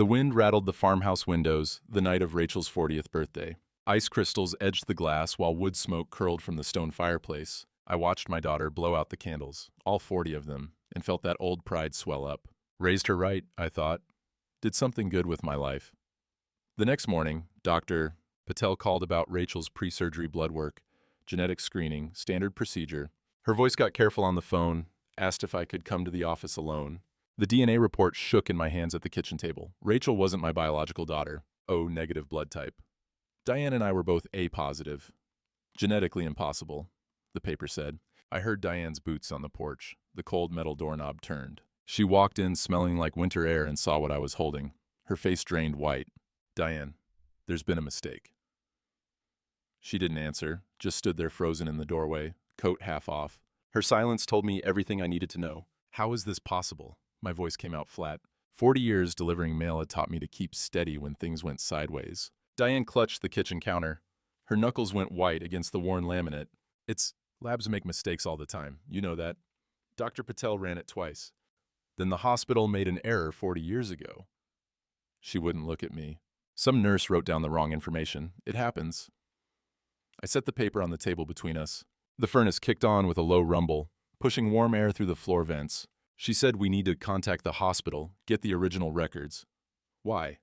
The wind rattled the farmhouse windows the night of Rachel's 40th birthday. Ice crystals edged the glass while wood smoke curled from the stone fireplace. I watched my daughter blow out the candles, all 40 of them, and felt that old pride swell up. Raised her right, I thought. Did something good with my life. The next morning, Dr. Patel called about Rachel's pre-surgery blood work, genetic screening, standard procedure. Her voice got careful on the phone, asked if I could come to the office alone. The DNA report shook in my hands at the kitchen table. Rachel wasn't my biological daughter. O negative blood type. Diane and I were both A positive. Genetically impossible, the paper said. I heard Diane's boots on the porch. The cold metal doorknob turned. She walked in smelling like winter air and saw what I was holding. Her face drained white. Diane, there's been a mistake. She didn't answer, just stood there frozen in the doorway, coat half off. Her silence told me everything I needed to know. How is this possible? My voice came out flat. 40 years delivering mail had taught me to keep steady when things went sideways. Diane clutched the kitchen counter. Her knuckles went white against the worn laminate. Labs make mistakes all the time. You know that. Dr. Patel ran it twice. Then the hospital made an error 40 years ago. She wouldn't look at me. Some nurse wrote down the wrong information. It happens. I set the paper on the table between us. The furnace kicked on with a low rumble, pushing warm air through the floor vents. She said we need to contact the hospital, get the original records. Why?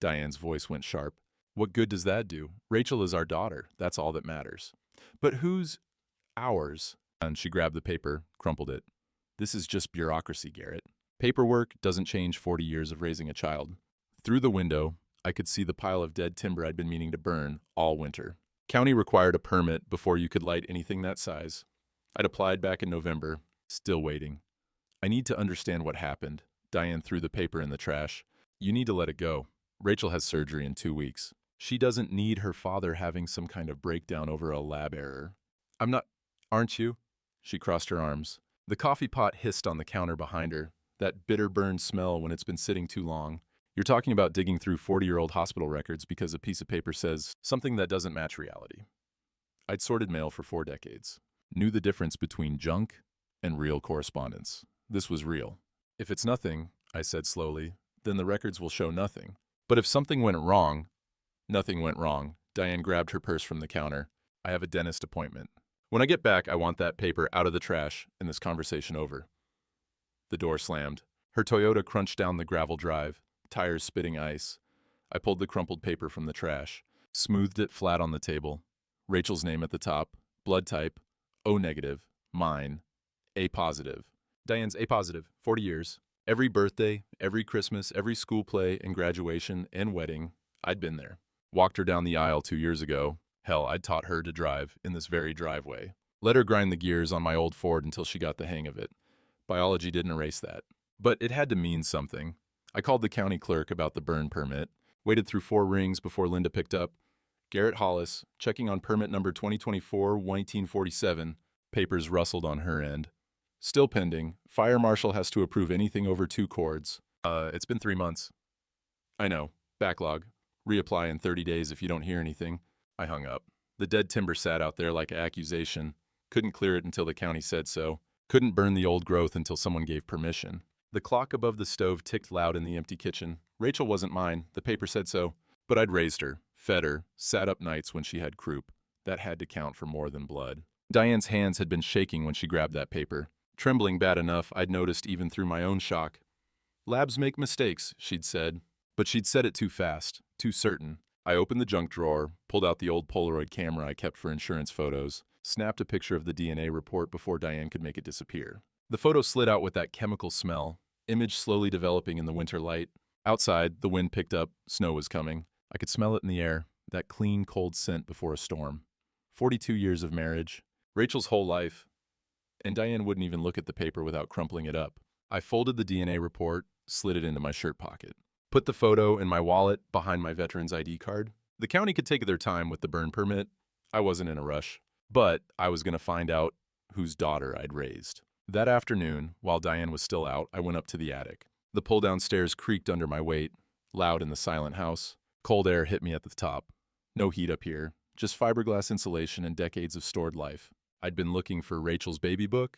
Diane's voice went sharp. What good does that do? Rachel is our daughter. That's all that matters. But who's ours? And she grabbed the paper, crumpled it. This is just bureaucracy, Garrett. Paperwork doesn't change 40 years of raising a child. Through the window, I could see the pile of dead timber I'd been meaning to burn all winter. County required a permit before you could light anything that size. I'd applied back in November, still waiting. I need to understand what happened. Diane threw the paper in the trash. You need to let it go. Rachel has surgery in 2 weeks. She doesn't need her father having some kind of breakdown over a lab error. I'm not, aren't you? She crossed her arms. The coffee pot hissed on the counter behind her, that bitter burn smell when it's been sitting too long. You're talking about digging through 40-year-old hospital records because a piece of paper says something that doesn't match reality. I'd sorted mail for 4 decades. Knew the difference between junk and real correspondence. This was real. If it's nothing, I said slowly, then the records will show nothing. But if something went wrong, nothing went wrong. Diane grabbed her purse from the counter. I have a dentist appointment. When I get back, I want that paper out of the trash and this conversation over. The door slammed. Her Toyota crunched down the gravel drive, tires spitting ice. I pulled the crumpled paper from the trash, smoothed it flat on the table. Rachel's name at the top, blood type, O negative, mine, A positive. Diane's A positive, 40 years. Every birthday, every Christmas, every school play and graduation and wedding, I'd been there. Walked her down the aisle 2 years ago. Hell, I'd taught her to drive in this very driveway. Let her grind the gears on my old Ford until she got the hang of it. Biology didn't erase that. But it had to mean something. I called the county clerk about the burn permit, waited through 4 rings before Linda picked up. Garrett Hollis, checking on permit number 2024-1947. Papers rustled on her end. Still pending. Fire marshal has to approve anything over 2 cords. It's been 3 months. I know. Backlog. Reapply in 30 days if you don't hear anything. I hung up. The dead timber sat out there like an accusation. Couldn't clear it until the county said so. Couldn't burn the old growth until someone gave permission. The clock above the stove ticked loud in the empty kitchen. Rachel wasn't mine. The paper said so. But I'd raised her, fed her, sat up nights when she had croup. That had to count for more than blood. Diane's hands had been shaking when she grabbed that paper. Trembling bad enough, I'd noticed even through my own shock. Labs make mistakes, she'd said. But she'd said it too fast, too certain. I opened the junk drawer, pulled out the old Polaroid camera I kept for insurance photos, snapped a picture of the DNA report before Diane could make it disappear. The photo slid out with that chemical smell, image slowly developing in the winter light. Outside, the wind picked up, snow was coming. I could smell it in the air, that clean, cold scent before a storm. 42 years of marriage, Rachel's whole life, and Diane wouldn't even look at the paper without crumpling it up. I folded the DNA report, slid it into my shirt pocket. Put the photo in my wallet behind my veteran's ID card. The county could take their time with the burn permit. I wasn't in a rush. But I was going to find out whose daughter I'd raised. That afternoon, while Diane was still out, I went up to the attic. The pull-down stairs creaked under my weight, loud in the silent house. Cold air hit me at the top. No heat up here, just fiberglass insulation and decades of stored life. I'd been looking for Rachel's baby book,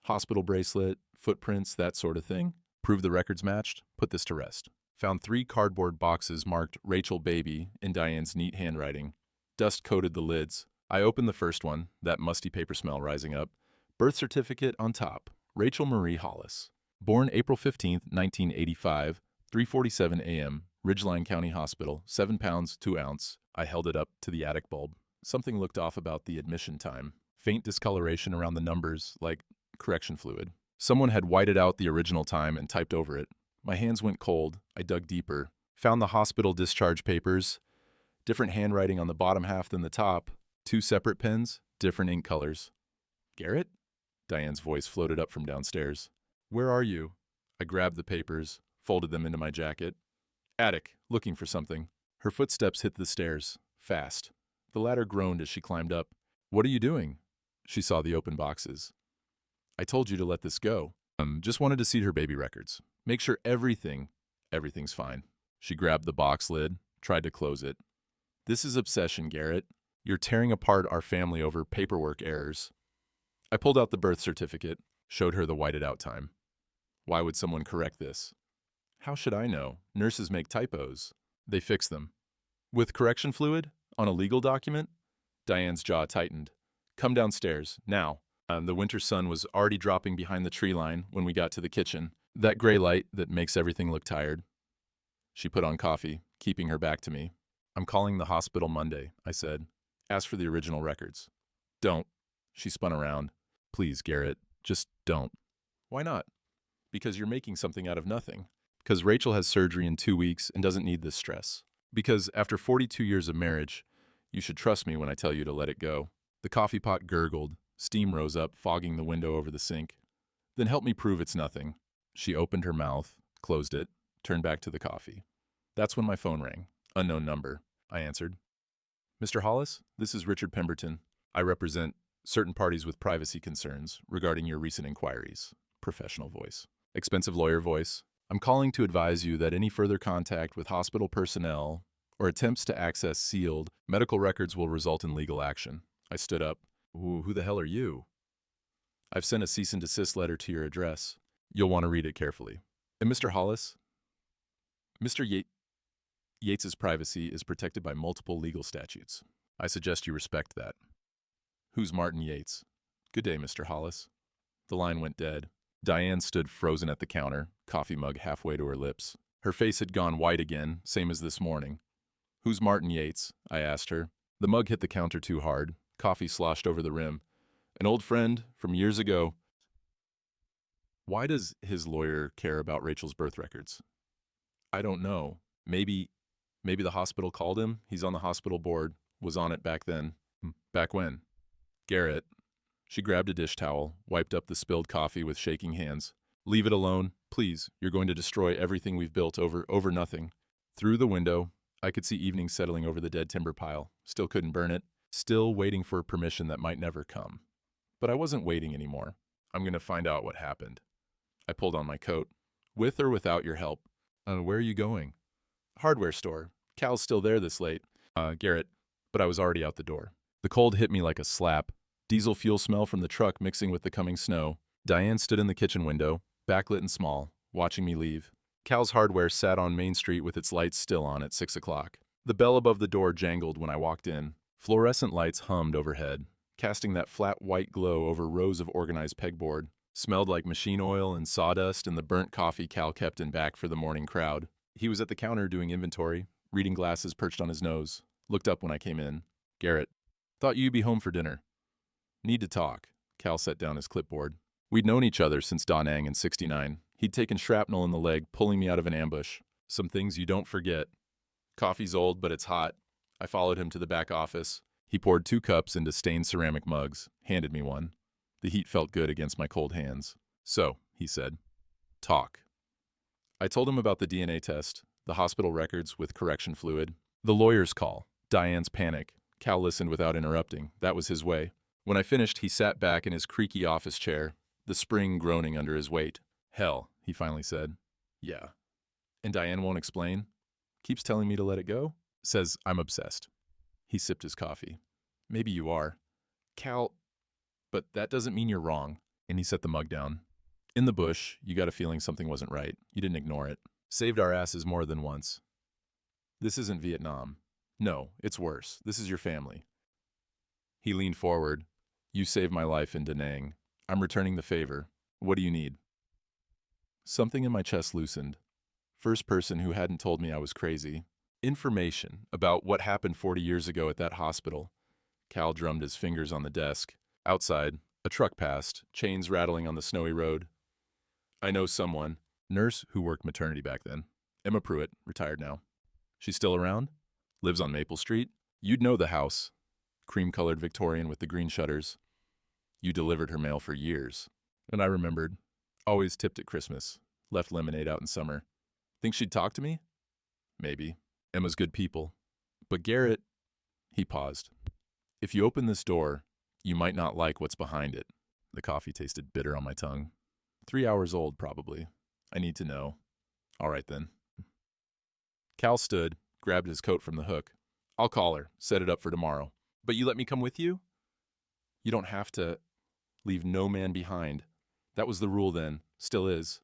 hospital bracelet, footprints, that sort of thing. Prove the records matched, put this to rest. Found 3 cardboard boxes marked Rachel Baby in Diane's neat handwriting. Dust coated the lids. I opened the first one, that musty paper smell rising up. Birth certificate on top. Rachel Marie Hollis. Born April 15, 1985, 3:47 a.m., Ridgeline County Hospital, 7 pounds, 2 ounce. I held it up to the attic bulb. Something looked off about the admission time. Faint discoloration around the numbers, like correction fluid. Someone had whited out the original time and typed over it. My hands went cold. I dug deeper. Found the hospital discharge papers. Different handwriting on the bottom half than the top. 2 separate pens, different ink colors. Garrett? Diane's voice floated up from downstairs. Where are you? I grabbed the papers, folded them into my jacket. Attic, looking for something. Her footsteps hit the stairs, fast. The ladder groaned as she climbed up. What are you doing? She saw the open boxes. I told you to let this go. Just wanted to see her baby records. Make sure everything's fine. She grabbed the box lid, tried to close it. This is obsession, Garrett. You're tearing apart our family over paperwork errors. I pulled out the birth certificate, showed her the whited out time. Why would someone correct this? How should I know? Nurses make typos. They fix them. With correction fluid? On a legal document? Diane's jaw tightened. Come downstairs, now. The winter sun was already dropping behind the tree line when we got to the kitchen. That gray light that makes everything look tired. She put on coffee, keeping her back to me. I'm calling the hospital Monday, I said. Ask for the original records. Don't. She spun around. Please, Garrett, just don't. Why not? Because you're making something out of nothing. Because Rachel has surgery in 2 weeks and doesn't need this stress. Because after 42 years of marriage, you should trust me when I tell you to let it go. The coffee pot gurgled. Steam rose up, fogging the window over the sink. Then help me prove it's nothing. She opened her mouth, closed it, turned back to the coffee. That's when my phone rang. Unknown number. I answered. Mr. Hollis, this is Richard Pemberton. I represent certain parties with privacy concerns regarding your recent inquiries. Professional voice. Expensive lawyer voice. I'm calling to advise you that any further contact with hospital personnel or attempts to access sealed medical records will result in legal action. I stood up. Who the hell are you? I've sent a cease and desist letter to your address. You'll want to read it carefully. And Mr. Hollis? Mr. Yates's privacy is protected by multiple legal statutes. I suggest you respect that. Who's Martin Yates? Good day, Mr. Hollis. The line went dead. Diane stood frozen at the counter, coffee mug halfway to her lips. Her face had gone white again, same as this morning. Who's Martin Yates? I asked her. The mug hit the counter too hard. Coffee sloshed over the rim. An old friend from years ago. Why does his lawyer care about Rachel's birth records? I don't know. Maybe the hospital called him. He's on the hospital board. Was on it back then. Back when? Garrett. She grabbed a dish towel, wiped up the spilled coffee with shaking hands. Leave it alone, please. You're going to destroy everything we've built over nothing. Through the window, I could see evening settling over the dead timber pile. Still couldn't burn it. Still waiting for permission that might never come. But I wasn't waiting anymore. I'm going to find out what happened. I pulled on my coat. With or without your help. Where are you going? Hardware store. Cal's still there this late. Garrett. But I was already out the door. The cold hit me like a slap. Diesel fuel smell from the truck mixing with the coming snow. Diane stood in the kitchen window, backlit and small, watching me leave. Cal's Hardware sat on Main Street with its lights still on at 6 o'clock. The bell above the door jangled when I walked in. Fluorescent lights hummed overhead, casting that flat white glow over rows of organized pegboard. Smelled like machine oil and sawdust and the burnt coffee Cal kept in back for the morning crowd. He was at the counter doing inventory, reading glasses perched on his nose. Looked up when I came in. Garrett. Thought you'd be home for dinner. Need to talk. Cal set down his clipboard. We'd known each other since Da Nang in '69. He'd taken shrapnel in the leg, pulling me out of an ambush. Some things you don't forget. Coffee's old, but it's hot. I followed him to the back office. He poured 2 cups into stained ceramic mugs, handed me one. The heat felt good against my cold hands. So, he said, talk. I told him about the DNA test, the hospital records with correction fluid, the lawyer's call, Diane's panic. Cal listened without interrupting. That was his way. When I finished, he sat back in his creaky office chair, the spring groaning under his weight. Hell, he finally said. Yeah. And Diane won't explain? Keeps telling me to let it go? Says I'm obsessed. He sipped his coffee. Maybe you are. Cal, but that doesn't mean you're wrong. And he set the mug down. In the bush, you got a feeling something wasn't right. You didn't ignore it. Saved our asses more than once. This isn't Vietnam. No, it's worse. This is your family. He leaned forward. You saved my life in Da Nang. I'm returning the favor. What do you need? Something in my chest loosened. First person who hadn't told me I was crazy. Information about what happened 40 years ago at that hospital. Cal drummed his fingers on the desk. Outside, a truck passed, chains rattling on the snowy road. I know someone. Nurse who worked maternity back then. Emma Pruitt, retired now. She's still around? Lives on Maple Street? You'd know the house. Cream-colored Victorian with the green shutters. You delivered her mail for years. And I remembered. Always tipped at Christmas. Left lemonade out in summer. Think she'd talk to me? Maybe. Emma's good people. But Garrett... He paused. If you open this door, you might not like what's behind it. The coffee tasted bitter on my tongue. 3 hours old, probably. I need to know. All right, then. Cal stood, grabbed his coat from the hook. I'll call her, set it up for tomorrow. But you let me come with you? You don't have to. Leave no man behind. That was the rule then. Still is.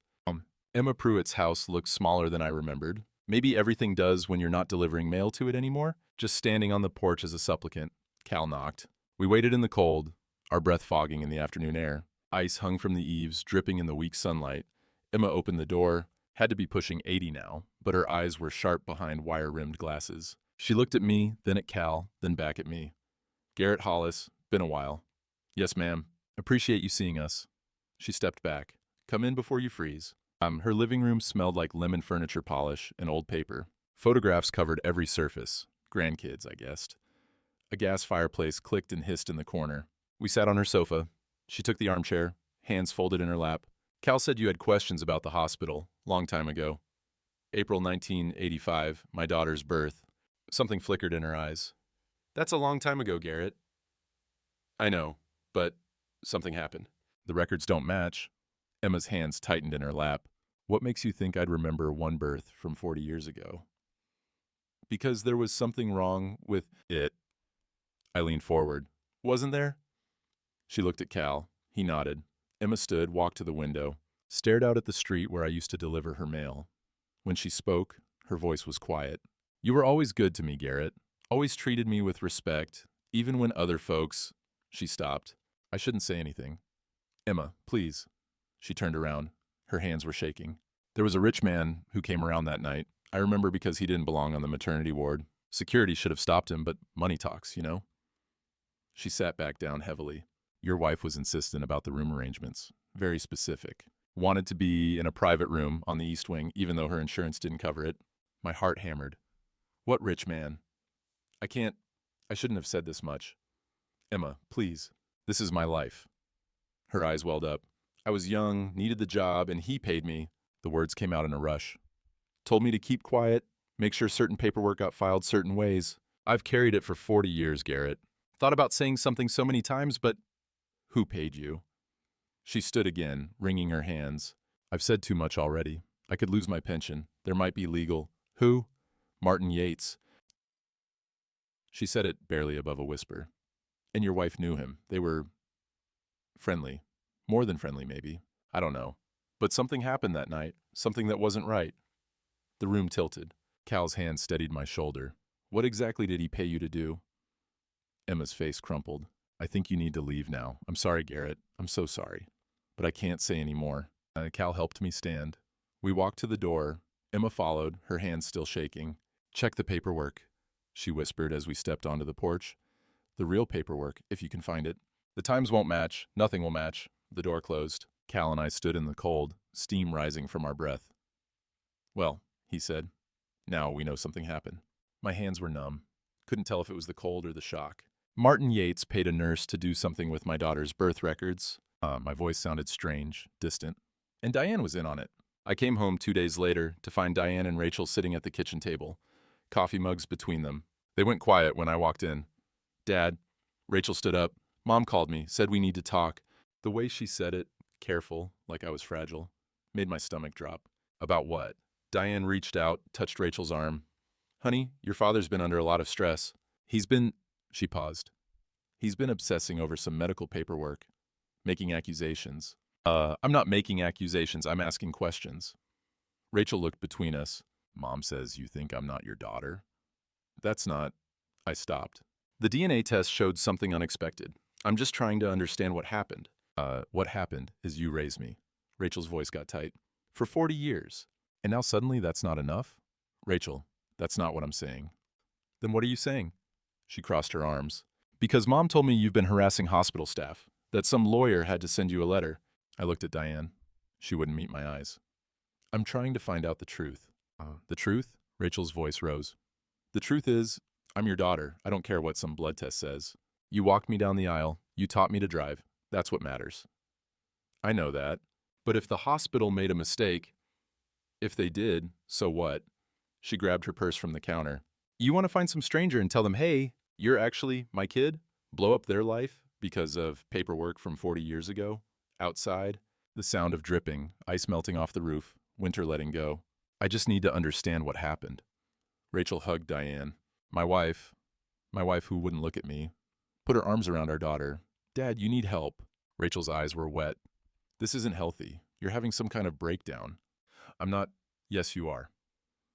Emma Pruitt's house looked smaller than I remembered. Maybe everything does when you're not delivering mail to it anymore. Just standing on the porch as a supplicant. Cal knocked. We waited in the cold, our breath fogging in the afternoon air. Ice hung from the eaves, dripping in the weak sunlight. Emma opened the door. Had to be pushing 80 now, but her eyes were sharp behind wire-rimmed glasses. She looked at me, then at Cal, then back at me. Garrett Hollis, been a while. Yes, ma'am. Appreciate you seeing us. She stepped back. Come in before you freeze. Her living room smelled like lemon furniture polish and old paper. Photographs covered every surface. Grandkids, I guessed. A gas fireplace clicked and hissed in the corner. We sat on her sofa. She took the armchair, hands folded in her lap. Cal said you had questions about the hospital, long time ago. April 1985, my daughter's birth. Something flickered in her eyes. That's a long time ago, Garrett. I know, but something happened. The records don't match. Emma's hands tightened in her lap. What makes you think I'd remember one birth from 40 years ago? Because there was something wrong with it. I leaned forward. Wasn't there? She looked at Cal. He nodded. Emma stood, walked to the window, stared out at the street where I used to deliver her mail. When she spoke, her voice was quiet. You were always good to me, Garrett. Always treated me with respect, even when other folks... She stopped. I shouldn't say anything. Emma, please. She turned around. Her hands were shaking. There was a rich man who came around that night. I remember because he didn't belong on the maternity ward. Security should have stopped him, but money talks, you know? She sat back down heavily. Your wife was insistent about the room arrangements. Very specific. Wanted to be in a private room on the east wing, even though her insurance didn't cover it. My heart hammered. What rich man? I shouldn't have said this much. Emma, please. This is my life. Her eyes welled up. I was young, needed the job, and he paid me. The words came out in a rush. Told me to keep quiet, make sure certain paperwork got filed certain ways. I've carried it for 40 years, Garrett. Thought about saying something so many times, but who paid you? She stood again, wringing her hands. I've said too much already. I could lose my pension. There might be legal. Who? Martin Yates. She said it barely above a whisper. And your wife knew him. They were friendly. More than friendly, maybe. I don't know. But something happened that night. Something that wasn't right. The room tilted. Cal's hand steadied my shoulder. What exactly did he pay you to do? Emma's face crumpled. I think you need to leave now. I'm sorry, Garrett. I'm so sorry. But I can't say any more. Cal helped me stand. We walked to the door. Emma followed, her hands still shaking. Check the paperwork, she whispered as we stepped onto the porch. The real paperwork, if you can find it. The times won't match. Nothing will match. The door closed. Cal and I stood in the cold, steam rising from our breath. Well, he said. Now we know something happened. My hands were numb. Couldn't tell if it was the cold or the shock. Martin Yates paid a nurse to do something with my daughter's birth records. My voice sounded strange, distant. And Diane was in on it. I came home 2 days later to find Diane and Rachel sitting at the kitchen table, coffee mugs between them. They went quiet when I walked in. Dad, Rachel stood up. Mom called me, said we need to talk. The way she said it, careful, like I was fragile, made my stomach drop. About what? Diane reached out, touched Rachel's arm. Honey, your father's been under a lot of stress. She paused. He's been obsessing over some medical paperwork, making accusations. I'm not making accusations, I'm asking questions. Rachel looked between us. Mom says you think I'm not your daughter? That's not. I stopped. The DNA test showed something unexpected. I'm just trying to understand what happened. What happened is you raised me. Rachel's voice got tight. For 40 years. And now suddenly that's not enough? Rachel, that's not what I'm saying. Then what are you saying? She crossed her arms. Because Mom told me you've been harassing hospital staff, that some lawyer had to send you a letter. I looked at Diane. She wouldn't meet my eyes. I'm trying to find out the truth. The truth? Rachel's voice rose. The truth is, I'm your daughter. I don't care what some blood test says. You walked me down the aisle. You taught me to drive. That's what matters. I know that. But if the hospital made a mistake, if they did, so what? She grabbed her purse from the counter. You want to find some stranger and tell them, hey, you're actually my kid? Blow up their life because of paperwork from 40 years ago? Outside, the sound of dripping, ice melting off the roof, winter letting go. I just need to understand what happened. Rachel hugged Diane. My wife who wouldn't look at me, put her arms around our daughter. Dad, you need help. Rachel's eyes were wet. This isn't healthy. You're having some kind of breakdown. I'm not. Yes, you are.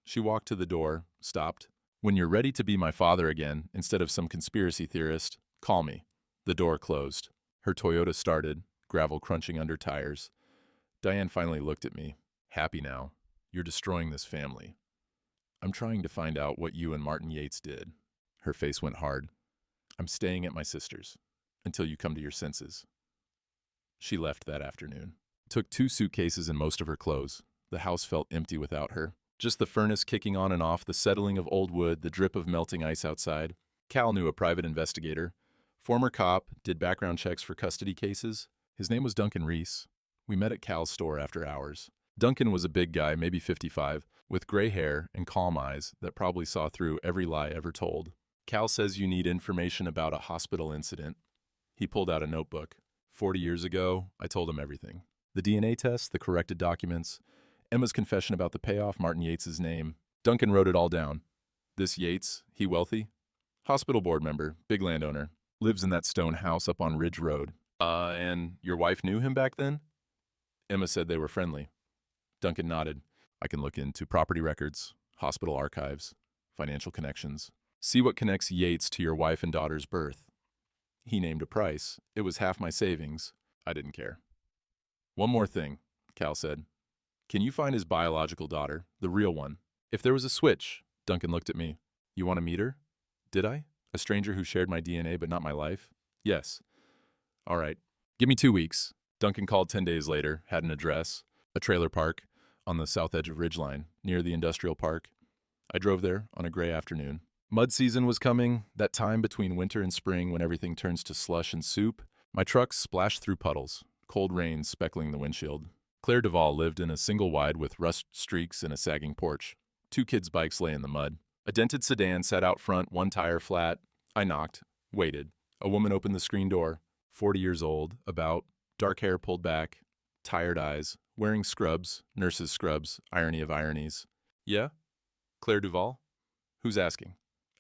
She walked to the door, stopped. When you're ready to be my father again, instead of some conspiracy theorist, call me. The door closed. Her Toyota started, gravel crunching under tires. Diane finally looked at me. Happy now. You're destroying this family. I'm trying to find out what you and Martin Yates did. Her face went hard. I'm staying at my sister's until you come to your senses. She left that afternoon. Took 2 suitcases and most of her clothes. The house felt empty without her. Just the furnace kicking on and off, the settling of old wood, the drip of melting ice outside. Cal knew a private investigator. Former cop, did background checks for custody cases. His name was Duncan Reese. We met at Cal's store after hours. Duncan was a big guy, maybe 55, with gray hair and calm eyes that probably saw through every lie ever told. Cal says you need information about a hospital incident. He pulled out a notebook. 40 years ago, I told him everything. The DNA test, the corrected documents, Emma's confession about the payoff, Martin Yates' name. Duncan wrote it all down. This Yates, he wealthy? Hospital board member, big landowner. Lives in that stone house up on Ridge Road. And your wife knew him back then? Emma said they were friendly. Duncan nodded. I can look into property records, hospital archives, financial connections. See what connects Yates to your wife and daughter's birth. He named a price. It was half my savings. I didn't care. One more thing, Cal said. Can you find his biological daughter, the real one? If there was a switch, Duncan looked at me. You want to meet her? Did I? A stranger who shared my DNA but not my life? Yes. All right. Give me 2 weeks. Duncan called 10 days later, had an address, a trailer park on the south edge of Ridgeline, near the industrial park. I drove there on a gray afternoon. Mud season was coming, that time between winter and spring when everything turns to slush and soup. My truck splashed through puddles, cold rain speckling the windshield. Claire Duvall lived in a single wide with rust streaks and a sagging porch. 2 kids' bikes lay in the mud. A dented sedan sat out front, one tire flat. I knocked, waited. A woman opened the screen door, 40 years old, about, dark hair pulled back, tired eyes, wearing scrubs, nurse's scrubs, irony of ironies. Yeah? Claire Duvall? Who's asking?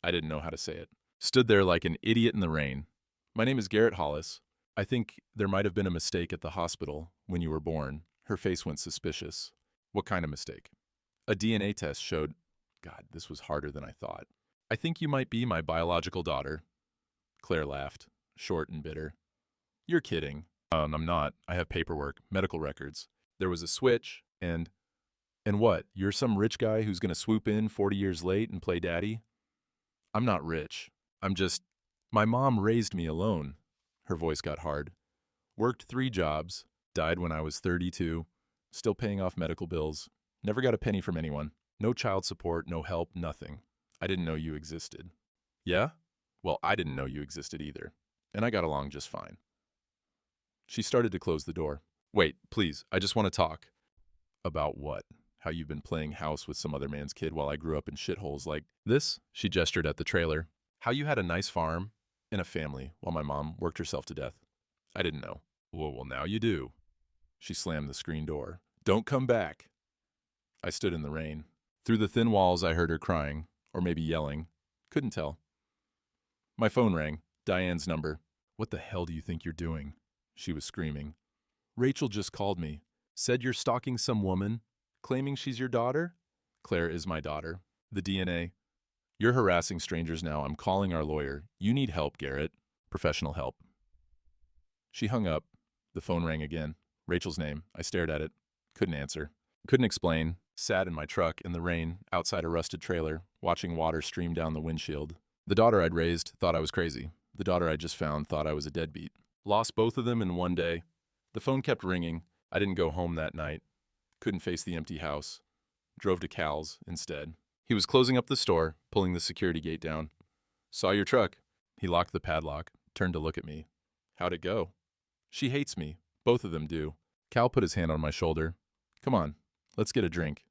I didn't know how to say it. Stood there like an idiot in the rain. My name is Garrett Hollis. I think there might have been a mistake at the hospital when you were born. Her face went suspicious. What kind of mistake? A DNA test showed... God, this was harder than I thought. I think you might be my biological daughter. Claire laughed, short and bitter. You're kidding. I'm not. I have paperwork, medical records. There was a switch, and what? You're some rich guy who's going to swoop in 40 years late and play daddy? I'm not rich. I'm just... My mom raised me alone. Her voice got hard. Worked 3 jobs. Died when I was 32. Still paying off medical bills. Never got a penny from anyone. No child support, no help, nothing. I didn't know you existed. Yeah? Well, I didn't know you existed either. And I got along just fine. She started to close the door. Wait, please, I just want to talk. About what? How you've been playing house with some other man's kid while I grew up in shitholes like this? She gestured at the trailer. How you had a nice farm and a family while my mom worked herself to death. I didn't know. Well, now you do. She slammed the screen door. Don't come back. I stood in the rain. Through the thin walls, I heard her crying, or maybe yelling. Couldn't tell. My phone rang. Diane's number. What the hell do you think you're doing? She was screaming. Rachel just called me. Said you're stalking some woman. Claiming she's your daughter? Claire is my daughter. The DNA. You're harassing strangers now. I'm calling our lawyer. You need help, Garrett. Professional help. She hung up. The phone rang again. Rachel's name. I stared at it. Couldn't answer. Couldn't explain. Sat in my truck in the rain, outside a rusted trailer, watching water stream down the windshield. The daughter I'd raised thought I was crazy. The daughter I'd just found thought I was a deadbeat. Lost both of them in one day. The phone kept ringing. I didn't go home that night. Couldn't face the empty house. Drove to Cal's instead. He was closing up the store, pulling the security gate down. Saw your truck. He locked the padlock, turned to look at me. How'd it go? She hates me. Both of them do. Cal put his hand on my shoulder. Come on, let's get a drink.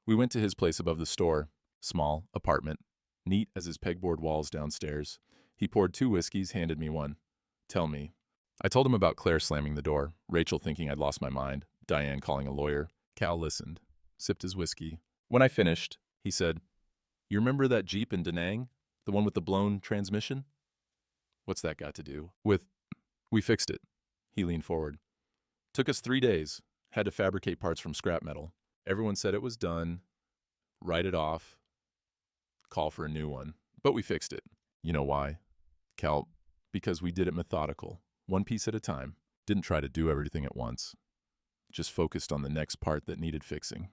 We went to his place above the store. Small, apartment. Neat as his pegboard walls downstairs. He poured 2 whiskeys, handed me one. Tell me. I told him about Claire slamming the door, Rachel thinking I'd lost my mind, Diane calling a lawyer. Cal listened, sipped his whiskey. When I finished, he said, You remember that Jeep in Da Nang? The one with the blown transmission? What's that got to do with... We fixed it. He leaned forward. Took us 3 days. Had to fabricate parts from scrap metal. Everyone said it was done. Write it off. Call for a new one. But we fixed it. You know why? Cal, because we did it methodical. One piece at a time. Didn't try to do everything at once. Just focused on the next part that needed fixing.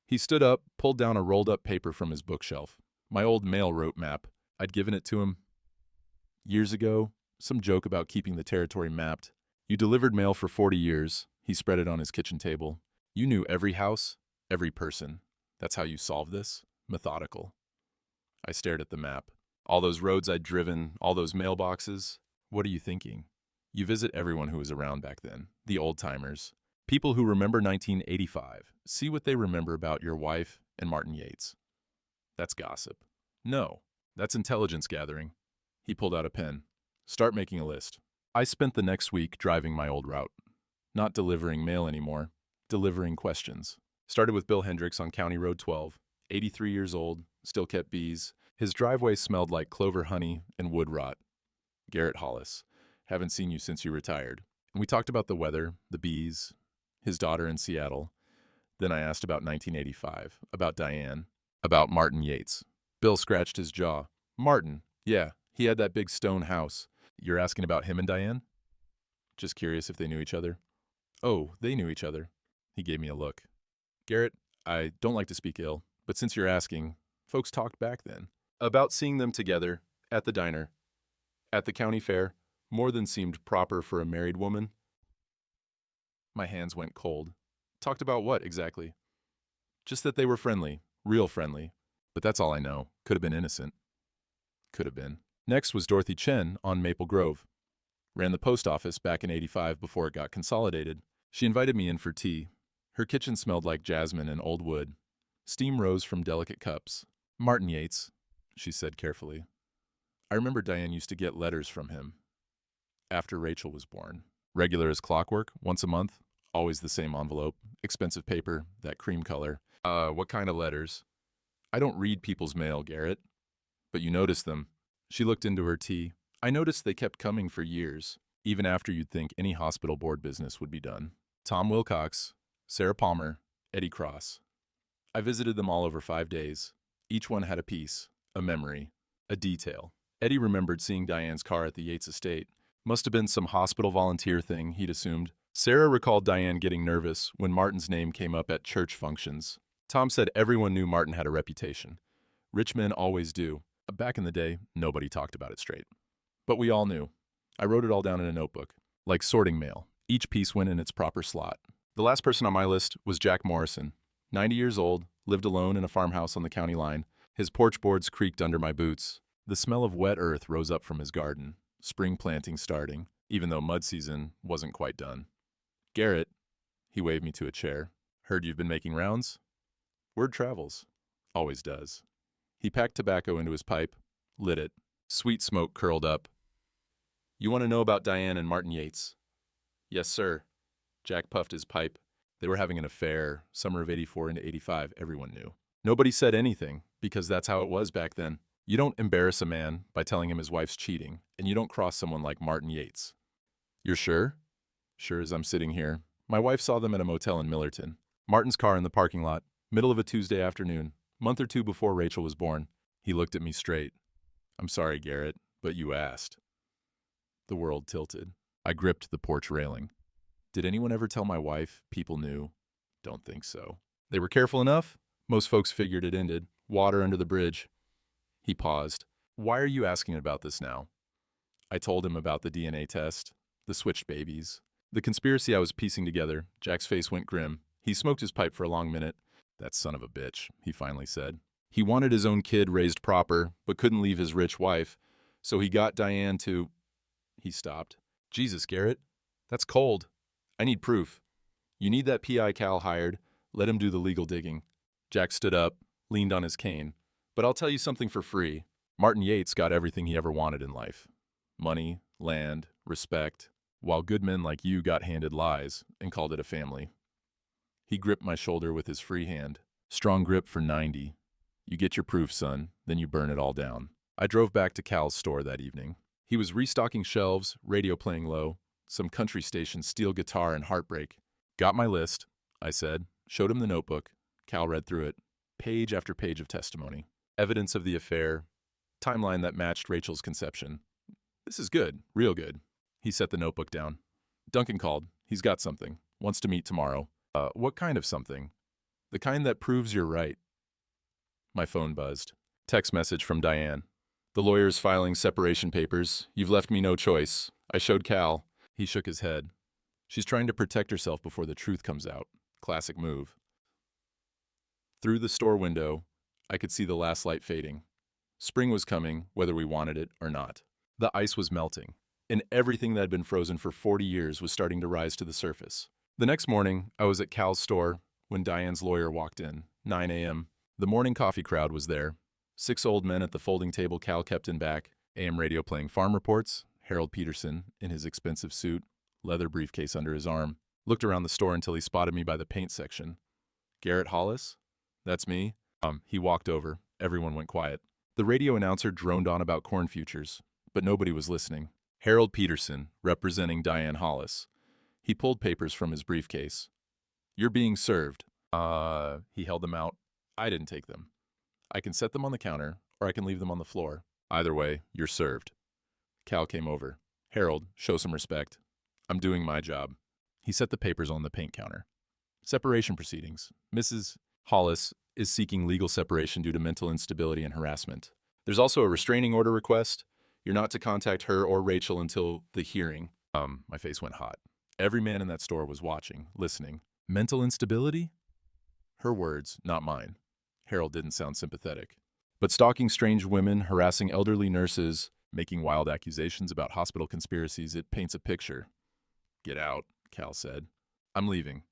He stood up, pulled down a rolled-up paper from his bookshelf. My old mail route map. I'd given it to him years ago. Some joke about keeping the territory mapped. You delivered mail for 40 years. He spread it on his kitchen table. You knew every house, every person. That's how you solved this? Methodical. I stared at the map. All those roads I'd driven, all those mailboxes. What are you thinking? You visit everyone who was around back then. The old-timers. People who remember 1985. See what they remember about your wife and Martin Yates. That's gossip. No, that's intelligence gathering. He pulled out a pen. Start making a list. I spent the next week driving my old route. Not delivering mail anymore. Delivering questions. Started with Bill Hendricks on County Road 12. 83 years old. Still kept bees. His driveway smelled like clover honey and wood rot. Garrett Hollis. Haven't seen you since you retired. And we talked about the weather, the bees, his daughter in Seattle. Then I asked about 1985, about Diane, about Martin Yates. Bill scratched his jaw. Martin, yeah, he had that big stone house. You're asking about him and Diane? Just curious if they knew each other. Oh, they knew each other. He gave me a look. Garrett, I don't like to speak ill, but since you're asking, folks talked back then. About seeing them together, at the diner, at the county fair, more than seemed proper for a married woman. My hands went cold. Talked about what, exactly? Just that they were friendly, real friendly. But that's all I know. Could have been innocent. Could have been. Next was Dorothy Chen on Maple Grove. Ran the post office back in '85 before it got consolidated. She invited me in for tea. Her kitchen smelled like jasmine and old wood. Steam rose from delicate cups. Martin Yates, she said carefully. I remember Diane used to get letters from him. After Rachel was born. Regular as clockwork, once a month. Always the same envelope. Expensive paper, that cream color. What kind of letters? I don't read people's mail, Garrett. But you noticed them. She looked into her tea. I noticed they kept coming for years, even after you'd think any hospital board business would be done. Tom Wilcox, Sarah Palmer, Eddie Cross. I visited them all over 5 days. Each one had a piece, a memory, a detail. Eddie remembered seeing Diane's car at the Yates estate. Must have been some hospital volunteer thing, he'd assumed. Sarah recalled Diane getting nervous when Martin's name came up at church functions. Tom said everyone knew Martin had a reputation. Rich men always do. Back in the day, nobody talked about it straight. But we all knew. I wrote it all down in a notebook. Like sorting mail. Each piece went in its proper slot. The last person on my list was Jack Morrison. 90 years old, lived alone in a farmhouse on the county line. His porch boards creaked under my boots. The smell of wet earth rose up from his garden. Spring planting starting, even though mud season wasn't quite done. Garrett, he waved me to a chair. Heard you've been making rounds? Word travels. Always does. He packed tobacco into his pipe, lit it. Sweet smoke curled up. You want to know about Diane and Martin Yates? Yes, sir. Jack puffed his pipe. They were having an affair, summer of '84 into '85, everyone knew. Nobody said anything, because that's how it was back then. You don't embarrass a man by telling him his wife's cheating, and you don't cross someone like Martin Yates. You're sure? Sure as I'm sitting here. My wife saw them at a motel in Millerton. Martin's car in the parking lot, middle of a Tuesday afternoon, month or two before Rachel was born. He looked at me straight. I'm sorry, Garrett, but you asked. The world tilted. I gripped the porch railing. Did anyone ever tell my wife people knew? Don't think so. They were careful enough? Most folks figured it ended. Water under the bridge. He paused. Why are you asking about this now? I told him about the DNA test, the switched babies, the conspiracy I was piecing together. Jack's face went grim. He smoked his pipe for a long minute. That son of a bitch, he finally said. He wanted his own kid raised proper, but couldn't leave his rich wife, so he got Diane to... He stopped. Jesus, Garrett, that's cold. I need proof. You need that PI Cal hired. Let him do the legal digging. Jack stood up, leaned on his cane. But I'll tell you something for free. Martin Yates got everything he ever wanted in life. Money, land, respect, while good men like you got handed lies and called it a family. He gripped my shoulder with his free hand. Strong grip for 90. You get your proof, son, then you burn it all down. I drove back to Cal's store that evening. He was restocking shelves, radio playing low, some country station steel guitar and heartbreak. Got my list, I said, showed him the notebook. Cal read through it. Page after page of testimony. Evidence of the affair. Timeline that matched Rachel's conception. This is good, real good. He set the notebook down. Duncan called. He's got something. Wants to meet tomorrow. What kind of something? The kind that proves you're right. My phone buzzed. Text message from Diane. The lawyer's filing separation papers. You've left me no choice. I showed Cal. He shook his head. She's trying to protect herself before the truth comes out. Classic move. Through the store window, I could see the last light fading. Spring was coming, whether we wanted it or not. The ice was melting, and everything that had been frozen for 40 years was starting to rise to the surface. The next morning, I was at Cal's store when Diane's lawyer walked in, 9 a.m. The morning coffee crowd was there. 6 old men at the folding table Cal kept in back, AM radio playing farm reports. Harold Peterson, in his expensive suit, leather briefcase under his arm, looked around the store until he spotted me by the paint section. Garrett Hollis? That's me. He walked over. Everyone went quiet. The radio announcer droned on about corn futures, but nobody was listening. Harold Peterson, representing Diane Hollis. He pulled papers from his briefcase. You're being served. He held them out. I didn't take them. I can set them on the counter, or I can leave them on the floor. Either way, you're served. Cal came over. Harold, show some respect. I'm doing my job. He set the papers on the paint counter. Separation proceedings. Mrs. Hollis is seeking legal separation due to mental instability and harassment. There's also a restraining order request. You're not to contact her or Rachel until the hearing. My face went hot. Every man in that store was watching, listening. Mental instability? Her words, not mine. Harold didn't sound sympathetic. But stalking strange women, harassing elderly nurses, making wild accusations about hospital conspiracies, it paints a picture. Get out, Cal said. I'm leaving.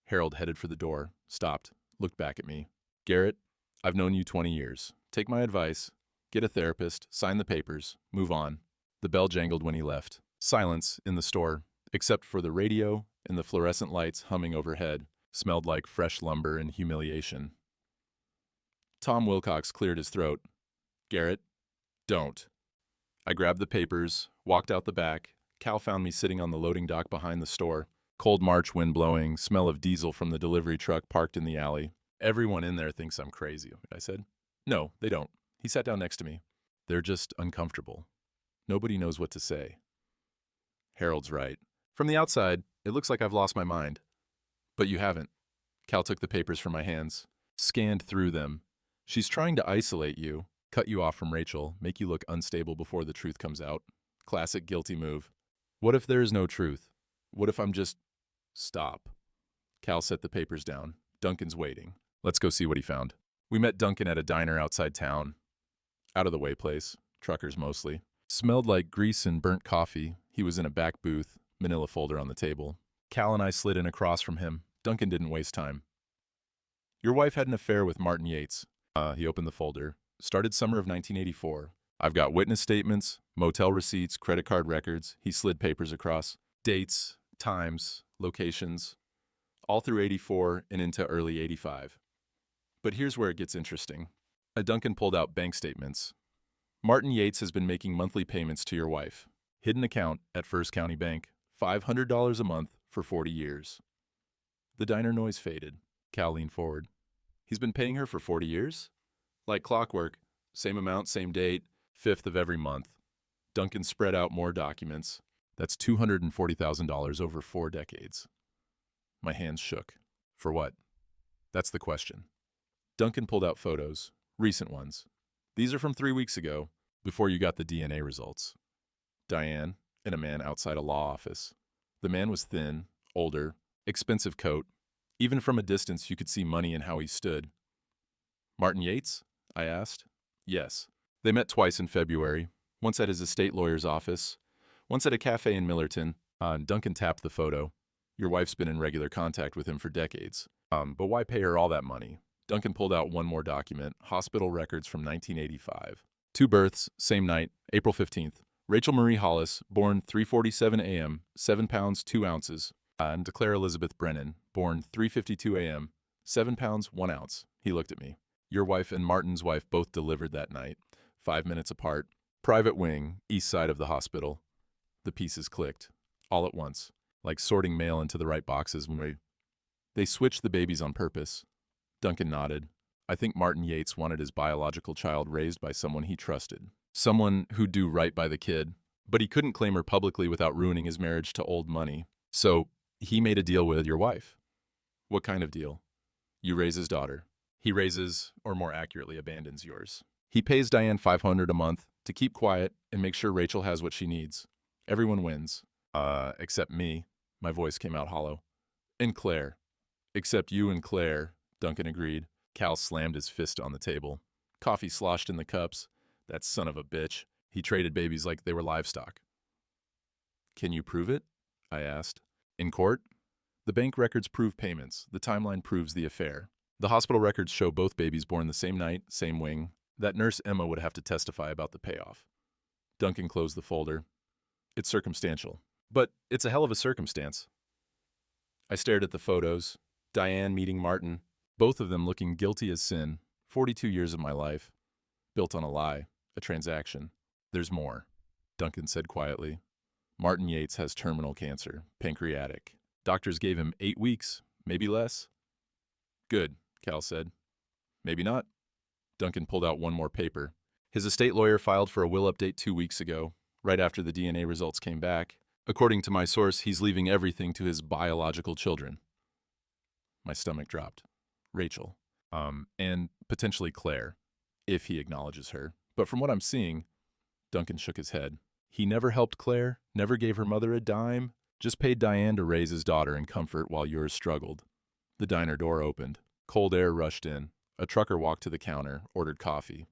Harold headed for the door, stopped, looked back at me. Garrett, I've known you 20 years. Take my advice. Get a therapist, sign the papers, move on. The bell jangled when he left. Silence in the store, except for the radio and the fluorescent lights humming overhead, smelled like fresh lumber and humiliation. Tom Wilcox cleared his throat. Garrett, don't. I grabbed the papers, walked out the back. Cal found me sitting on the loading dock behind the store. Cold March wind blowing, smell of diesel from the delivery truck parked in the alley. Everyone in there thinks I'm crazy, I said. No, they don't. He sat down next to me. They're just uncomfortable. Nobody knows what to say. Harold's right. From the outside, it looks like I've lost my mind. But you haven't. Cal took the papers from my hands, scanned through them. She's trying to isolate you, cut you off from Rachel, make you look unstable before the truth comes out. Classic guilty move. What if there is no truth? What if I'm just... Stop. Cal set the papers down. Duncan's waiting. Let's go see what he found. We met Duncan at a diner outside town. Out-of-the-way place. Truckers mostly. Smelled like grease and burnt coffee. He was in a back booth, manila folder on the table. Cal and I slid in across from him. Duncan didn't waste time. Your wife had an affair with Martin Yates. He opened the folder. Started summer of 1984. I've got witness statements, motel receipts, credit card records. He slid papers across. Dates, times, locations. All through 84 and into early 85. But here's where it gets interesting. Duncan pulled out bank statements. Martin Yates has been making monthly payments to your wife. Hidden account at First County Bank. $500 a month for 40 years. The diner noise faded. Cal leaned forward. He's been paying her for 40 years? Like clockwork. Same amount, same date, 5th of every month. Duncan spread out more documents. That's $240,000 over 4 decades. My hands shook. For what? That's the question. Duncan pulled out photos, recent ones. These are from 3 weeks ago, before you got the DNA results. Diane and a man outside a law office. The man was thin, older, expensive coat. Even from a distance, you could see money in how he stood. Martin Yates? I asked. Yes. They met twice in February, once at his estate lawyer's office, once at a cafe in Millerton. Duncan tapped the photo. Your wife's been in regular contact with him for decades. But why pay her all that money? Duncan pulled out one more document, hospital records from 1985. 2 births, same night, April 15th. Rachel Marie Hollis, born 3:47 a.m., 7 pounds 2 ounces. And Claire Elizabeth Brennan, born 3:52 a.m., 7 pounds 1 ounce. He looked at me. Your wife and Martin's wife both delivered that night, 5 minutes apart. Private wing, east side of the hospital. The pieces clicked, all at once, like sorting mail into the right boxes when they switched the babies on purpose. Duncan nodded. I think Martin Yates wanted his biological child raised by someone he trusted. Someone who'd do right by the kid. But he couldn't claim her publicly without ruining his marriage to old money. So he made a deal with your wife. What kind of deal? You raise his daughter. He raises, or more accurately, abandons yours. He pays Diane $500 a month to keep quiet and make sure Rachel has what she needs. Everyone wins. Except me. My voice came out hollow. And Claire. Except you and Claire, Duncan agreed. Cal slammed his fist on the table. Coffee sloshed in the cups. That son of a bitch. He traded babies like they were livestock. Can you prove it? I asked. In court? The bank records prove payments. The timeline proves the affair. The hospital records show both babies born the same night, same wing. That nurse Emma would have to testify about the payoff. Duncan closed the folder. It's circumstantial. But it's a hell of a circumstance. I stared at the photos. Diane meeting Martin. Both of them looking guilty as sin. 42 years of my life. Built on a lie. A transaction. There's more, Duncan said quietly. Martin Yates has terminal cancer. Pancreatic. Doctors gave him 8 weeks. Maybe less. Good, Cal said. Maybe not. Duncan pulled out one more paper. His estate lawyer filed for a will update 2 weeks ago, right after the DNA results came back. According to my source, he's leaving everything to his biological children. My stomach dropped. Rachel. And potentially Claire, if he acknowledges her. But from what I'm seeing, Duncan shook his head. He never helped Claire, never gave her mother a dime, just paid Diane to raise his daughter in comfort while yours struggled. The diner door opened. Cold air rushed in. A trucker walked to the counter, ordered coffee.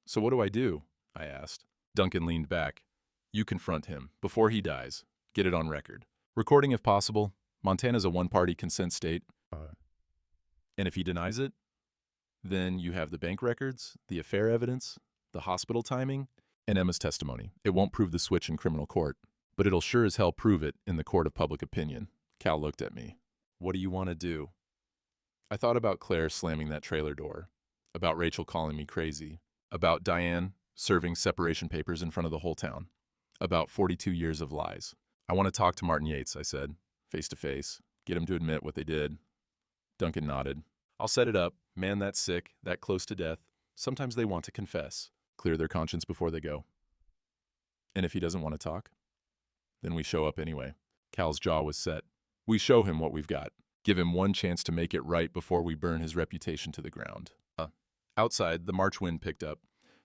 So what do I do? I asked. Duncan leaned back. You confront him, before he dies. Get it on record. Recording if possible. Montana's a one-party consent state. And if he denies it, then you have the bank records, the affair evidence, the hospital timing, and Emma's testimony. It won't prove the switch in criminal court, but it'll sure as hell prove it in the court of public opinion. Cal looked at me. What do you want to do? I thought about Claire slamming that trailer door, about Rachel calling me crazy, about Diane serving separation papers in front of the whole town, about 42 years of lies. I want to talk to Martin Yates, I said, face to face, get him to admit what they did. Duncan nodded. I'll set it up. Man that's sick, that close to death. Sometimes they want to confess, clear their conscience before they go. And if he doesn't want to talk? Then we show up anyway. Cal's jaw was set. We show him what we've got. Give him one chance to make it right before we burn his reputation to the ground. Outside, the March wind picked up.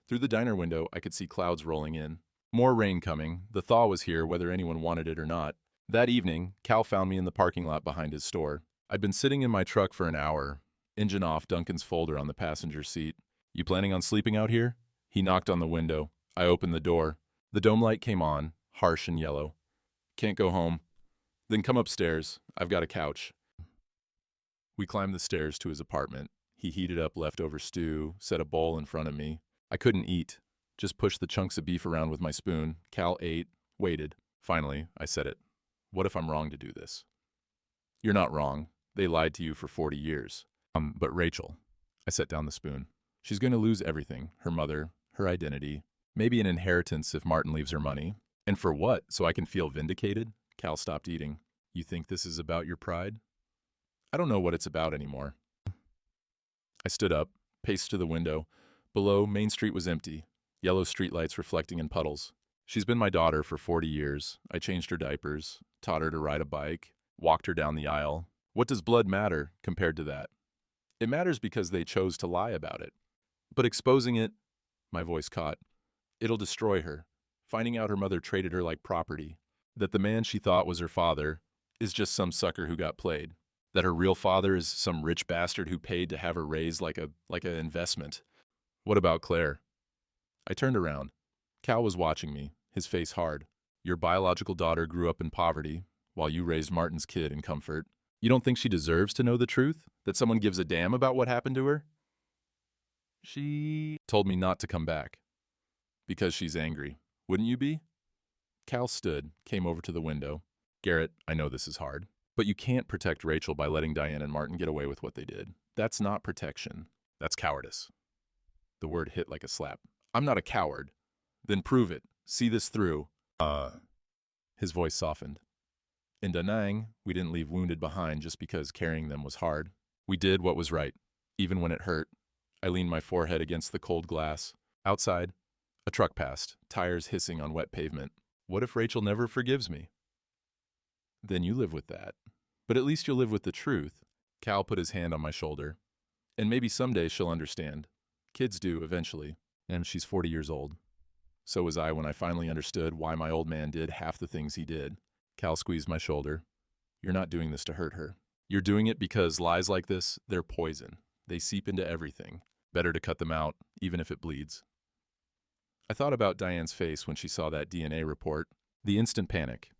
Through the diner window, I could see clouds rolling in. More rain coming. The thaw was here, whether anyone wanted it or not. That evening, Cal found me in the parking lot behind his store. I'd been sitting in my truck for an hour, engine off, Duncan's folder on the passenger seat. You planning on sleeping out here? He knocked on the window. I opened the door. The dome light came on, harsh and yellow. Can't go home. Then come upstairs. I've got a couch. We climbed the stairs to his apartment. He heated up leftover stew, set a bowl in front of me. I couldn't eat. Just pushed the chunks of beef around with my spoon. Cal ate, waited. Finally, I said it. What if I'm wrong to do this? You're not wrong. They lied to you for 40 years. But Rachel. I set down the spoon. She's going to lose everything. Her mother, her identity, maybe an inheritance if Martin leaves her money. And for what? So I can feel vindicated? Cal stopped eating. You think this is about your pride? I don't know what it's about anymore. I stood up, paced to the window. Below, Main Street was empty, yellow streetlights reflecting in puddles. She's been my daughter for 40 years. I changed her diapers, taught her to ride a bike, walked her down the aisle. What does blood matter compared to that? It matters because they chose to lie about it. But exposing it, my voice caught, it'll destroy her. Finding out her mother traded her like property. That the man she thought was her father is just some sucker who got played. That her real father is some rich bastard who paid to have her raised like an investment. What about Claire? I turned around. Cal was watching me, his face hard. Your biological daughter grew up in poverty, while you raised Martin's kid in comfort. You don't think she deserves to know the truth? That someone gives a damn about what happened to her? She told me not to come back. Because she's angry. Wouldn't you be? Cal stood, came over to the window. Garrett, I know this is hard, but you can't protect Rachel by letting Diane and Martin get away with what they did. That's not protection. That's cowardice. The word hit like a slap. I'm not a coward. Then prove it. See this through. His voice softened. In Da Nang, we didn't leave wounded behind just because carrying them was hard. We did what was right, even when it hurt. I leaned my forehead against the cold glass. Outside, a truck passed, tires hissing on wet pavement. What if Rachel never forgives me? Then you live with that. But at least you'll live with the truth. Cal put his hand on my shoulder. And maybe someday she'll understand. Kids do, eventually. And she's 40 years old. So was I when I finally understood why my old man did half the things he did. Cal squeezed my shoulder. You're not doing this to hurt her. You're doing it because lies like this, they're poison. They seep into everything. Better to cut them out, even if it bleeds. I thought about Diane's face when she saw that DNA report. The instant panic.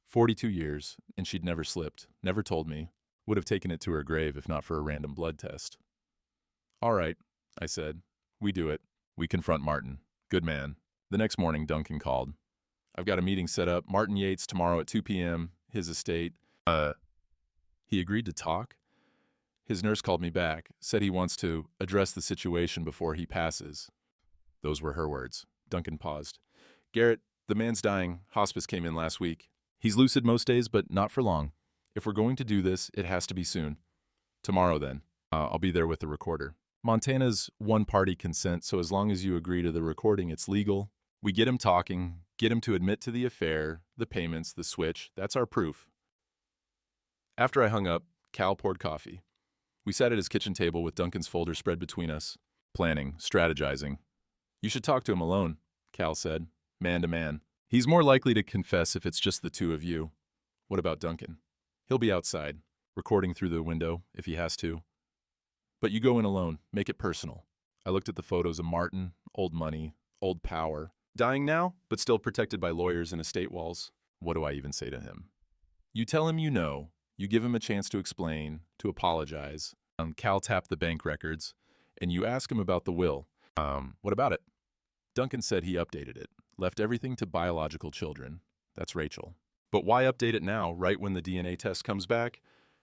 42 years, and she'd never slipped, never told me. Would have taken it to her grave if not for a random blood test. All right, I said. We do it. We confront Martin. Good man. The next morning, Duncan called. I've got a meeting set up. Martin Yates tomorrow at 2 p.m., his estate. He agreed to talk? His nurse called me back, said he wants to address the situation before he passes. Those were her words. Duncan paused. Garrett, the man's dying. Hospice came in last week. He's lucid most days, but not for long. If we're going to do this, it has to be soon. Tomorrow, then. I'll be there with the recorder. Montana's one-party consent, so as long as you agree to the recording, it's legal. We get him talking, get him to admit to the affair, the payments, the switch. That's our proof. After I hung up, Cal poured coffee. We sat at his kitchen table with Duncan's folder spread between us, planning, strategizing. You should talk to him alone, Cal said, man to man. He's more likely to confess if it's just the two of you. What about Duncan? He'll be outside, recording through the window if he has to. But you go in alone, make it personal. I looked at the photos of Martin, old money, old power. Dying now, but still protected by lawyers and estate walls. What do I even say to him? You tell him you know. You give him a chance to explain, to apologize. Cal tapped the bank records, and you ask him about the will. What about it? Duncan said he updated it, left everything to biological children. That's Rachel. But why update it now, right when the DNA test comes back?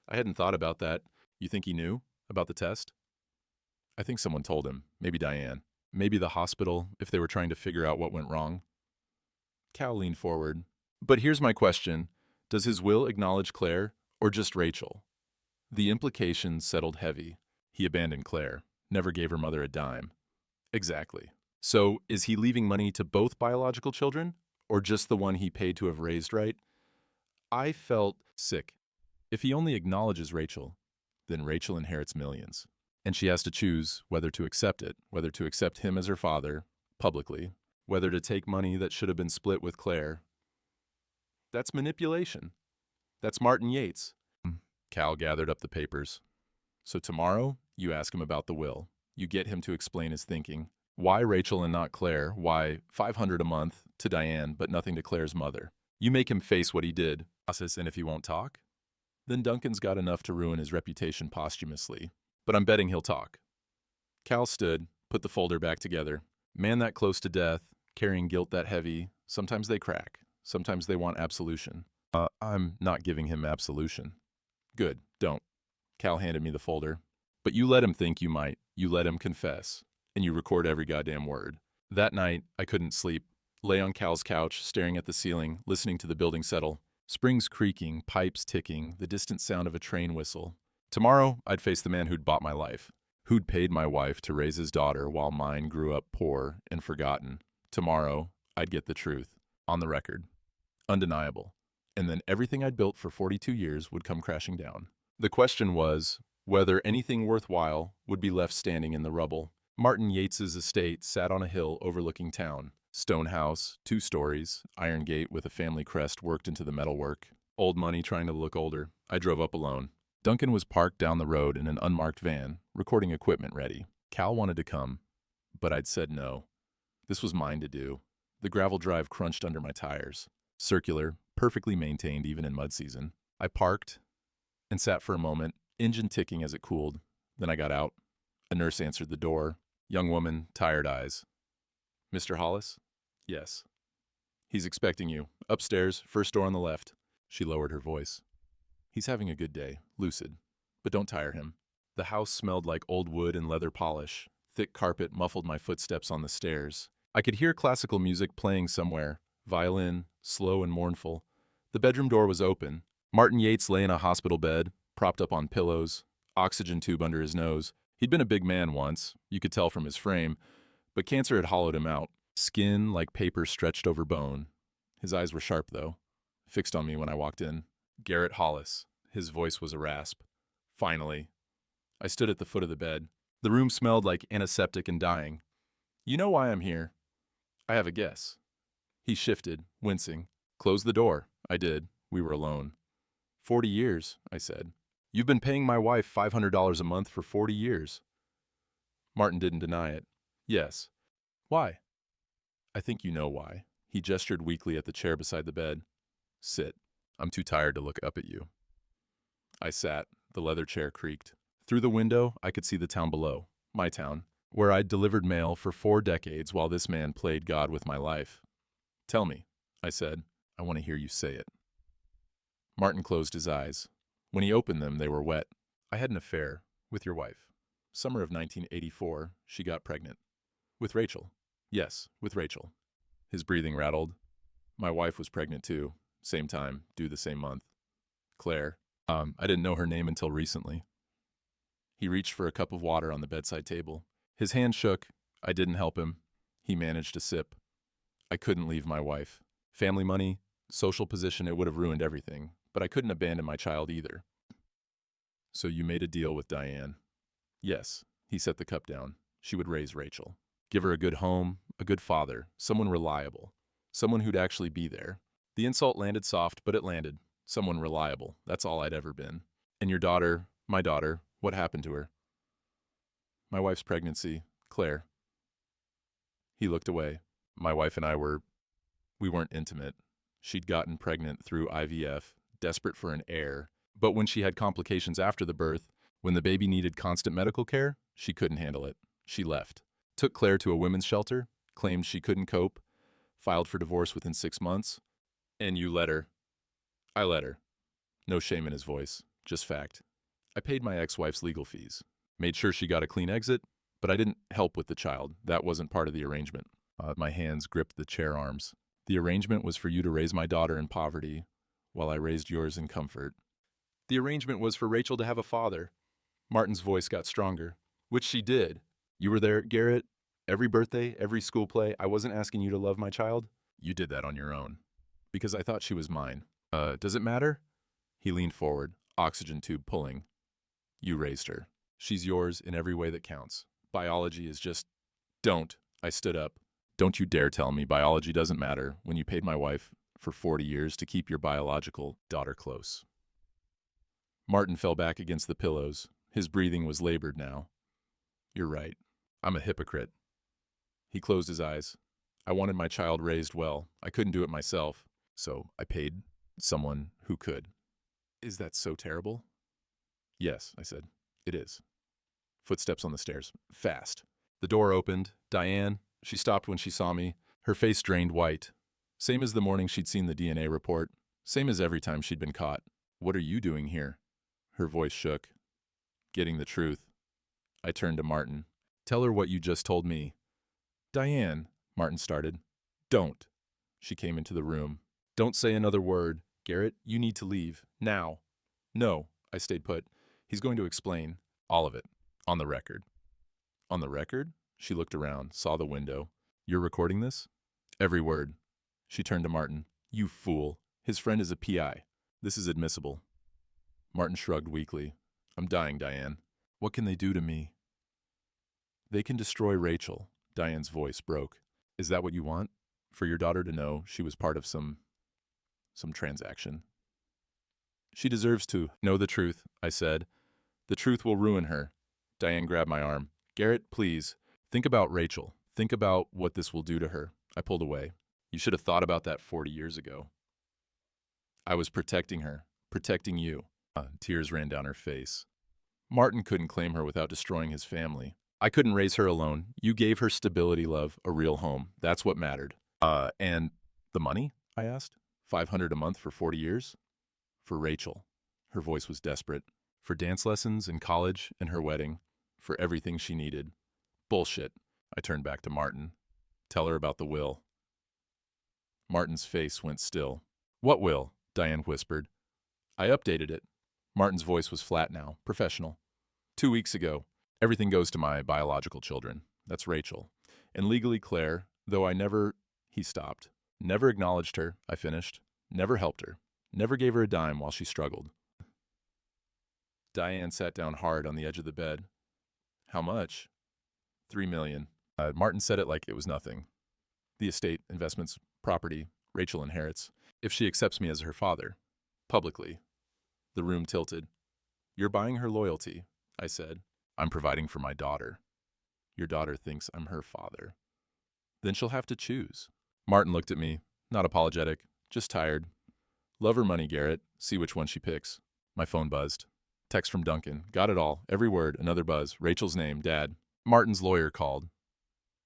I hadn't thought about that. You think he knew about the test? I think someone told him, maybe Diane. Maybe the hospital, if they were trying to figure out what went wrong. Cal leaned forward. But here's my question. Does his will acknowledge Claire, or just Rachel? The implications settled heavy. He abandoned Claire, never gave her mother a dime. Exactly. So, is he leaving money to both biological children, or just the one he paid to have raised right? I felt sick. If he only acknowledges Rachel, then Rachel inherits millions. And she has to choose whether to accept it, whether to accept him as her father, publicly, whether to take money that should have been split with Claire. That's manipulation. That's Martin Yates. Cal gathered up the papers. So tomorrow, you ask him about the will. You get him to explain his thinking. Why Rachel and not Claire? Why $500 a month to Diane, but nothing to Claire's mother? You make him face what he did. And if he won't talk, then Duncan's got enough to ruin his reputation posthumously. But I'm betting he'll talk. Cal stood, put the folder back together. Man that close to death, carrying guilt that heavy, sometimes they crack. Sometimes they want absolution. I'm not giving him absolution. Good, don't. Cal handed me the folder. But you let him think you might. You let him confess. And you record every goddamn word. That night, I couldn't sleep. Lay on Cal's couch, staring at the ceiling, listening to the building settle. Springs creaking, pipes ticking, the distant sound of a train whistle. Tomorrow, I'd face the man who'd bought my life, Who'd paid my wife to raise his daughter while mine grew up poor and forgotten. Tomorrow, I'd get the truth. On the record. Undeniable. And then everything I'd built for 42 years would come crashing down. The question was whether anything worthwhile would be left standing in the rubble. Martin Yates's estate sat on a hill overlooking town. Stone house, 2 stories, iron gate with a family crest worked into the metalwork. Old money trying to look older. I drove up alone. Duncan was parked down the road in an unmarked van, recording equipment ready. Cal wanted to come, but I'd said no. This was mine to do. The gravel drive crunched under my tires. Circular, perfectly maintained even in mud season. I parked and sat for a moment, engine ticking as it cooled. Then I got out. A nurse answered the door. Young woman, tired eyes. Mr. Hollis? Yes. He's expecting you. Upstairs, first door on the left. She lowered her voice. He's having a good day, lucid. But don't tire him. The house smelled like old wood and leather polish. Thick carpet muffled my footsteps on the stairs. I could hear classical music playing somewhere. Violin, slow and mournful. The bedroom door was open. Martin Yates lay in a hospital bed, propped up on pillows, oxygen tube under his nose. He'd been a big man once, you could tell from his frame, but cancer had hollowed him out. Skin like paper stretched over bone. His eyes were sharp, though, fixed on me when I walked in. Garrett Hollis. His voice was a rasp. Finally. I stood at the foot of the bed. The room smelled like antiseptic and dying. You know why I'm here? I have a guess. He shifted, wincing. Close the door. I did. We were alone. 40 years, I said. You've been paying my wife $500 a month for 40 years. Martin didn't deny it. Yes. Why? I think you know why. He gestured weakly at the chair beside the bed. Sit. I'm too tired to look up at you. I sat. The leather chair creaked. Through the window, I could see the town below. My town, where I'd delivered mail for 4 decades while this man played God with my life. Tell me, I said. I want to hear you say it. Martin closed his eyes. When he opened them, they were wet. I had an affair with your wife. Summer of 1984, she got pregnant. With Rachel. Yes, with Rachel. His breathing rattled. My wife was pregnant too. Same time, due the same month. Claire. I didn't know her name until recently. He reached for a cup of water on the bedside table. His hand shook. I didn't help him. He managed a sip. I couldn't leave my wife. Family money, social position, it would have ruined everything. But I couldn't abandon my child either. So you made a deal with Diane. Yes. He set the cup down. She would raise Rachel. Give her a good home, a good father, someone reliable. Someone who'd actually be there. The insult landed soft, but it landed. Someone reliable. That's all I'd ever been. And your daughter, my daughter, what happened to her? My wife's pregnancy, Claire. He looked away. My wife and we weren't intimate. She'd gotten pregnant through IVF, desperate for an heir. But when she had complications after the birth, when the baby needed constant medical care, she couldn't handle it. She left. Took Claire to a women's shelter, claimed she couldn't cope, filed for divorce within 6 months. And you let her. I let her. No shame in his voice, just fact. I paid my ex-wife's legal fees, made sure she got a clean exit, but I didn't help with the child. That wasn't part of the arrangement. My hands gripped the chair arms. The arrangement was for you to raise my daughter in poverty, while I raised yours in comfort. The arrangement was for Rachel to have a father. Martin's voice got stronger. Which she did. You were there, Garrett. Every birthday, every school play. I wasn't asking you to love my child. You did that on your own. Because I thought she was mine. Does it matter? He leaned forward, oxygen tube pulling. You raised her. She's yours in every way that counts. Biology is just... Don't. I stood up. Don't you dare tell me biology doesn't matter when you paid my wife for 40 years to keep your biological daughter close. Martin fell back against the pillows. His breathing was labored now. You're right. I'm a hypocrite. He closed his eyes. I wanted my child raised well. I couldn't do it myself, so I paid someone who could. Is that so terrible? Yes, I said. It is. Footsteps on the stairs. Fast. The door opened. Diane, she stopped when she saw me. Her face drained white. Same as the morning she'd seen the DNA report. Same as every time she'd been caught. What are you doing here? Her voice shook. Getting the truth. I turned to Martin. Tell her what you just told me. Diane, Martin started. Don't. She came into the room. Don't say another word. Garrett, you need to leave. Now. No, I stayed put. He's going to explain. All of it. On the record. On the record? She looked around, saw the window. You're recording this? Every word. She turned to Martin. You fool. His friend is a PI. This is admissible. Martin shrugged weakly. I'm dying, Diane. What can they do to me? They can destroy Rachel. Diane's voice broke. Is that what you want? For your daughter to know she was part of some transaction? She deserves to know the truth, I said. The truth will ruin her. Diane grabbed my arm. Garrett, please. Think about Rachel. Think about what this will do to her. I pulled away. You should have thought about that 40 years ago. I was protecting her. Protecting you. Tears ran down her face. Martin couldn't claim her without destroying his family. I couldn't raise her alone. You gave her stability, love, a real home. That's what mattered. And the money? I asked. $500 a month for 40 years? For Rachel. Her voice was desperate. For dance lessons and college and her wedding. For everything she needed. Bullshit. I turned back to Martin. Tell her about the will. Martin's face went still. What will? Diane whispered. I updated it. Martin's voice was flat now, professional. 2 weeks ago. Everything goes to my biological children. That's Rachel. And legally Claire, though I never... He stopped. Never acknowledged her, I finished. Never helped her. Never gave her a dime while she struggled. Diane sat down hard on the edge of the bed. How much? $3 million. Martin said it like it was nothing. The estate, investments, property, Rachel inherits. If she accepts me as her father. Publicly. The room tilted. You're buying her loyalty, I said. I'm providing for my daughter. Your daughter thinks I'm her father. Then she'll have to choose. Martin looked at me, not apologetic, just tired. Love or money, Garrett. See which one she picks. My phone buzzed. Text from Duncan. Got it all. Every word. Another buzz. Rachel's name. Dad. Martin's lawyer called.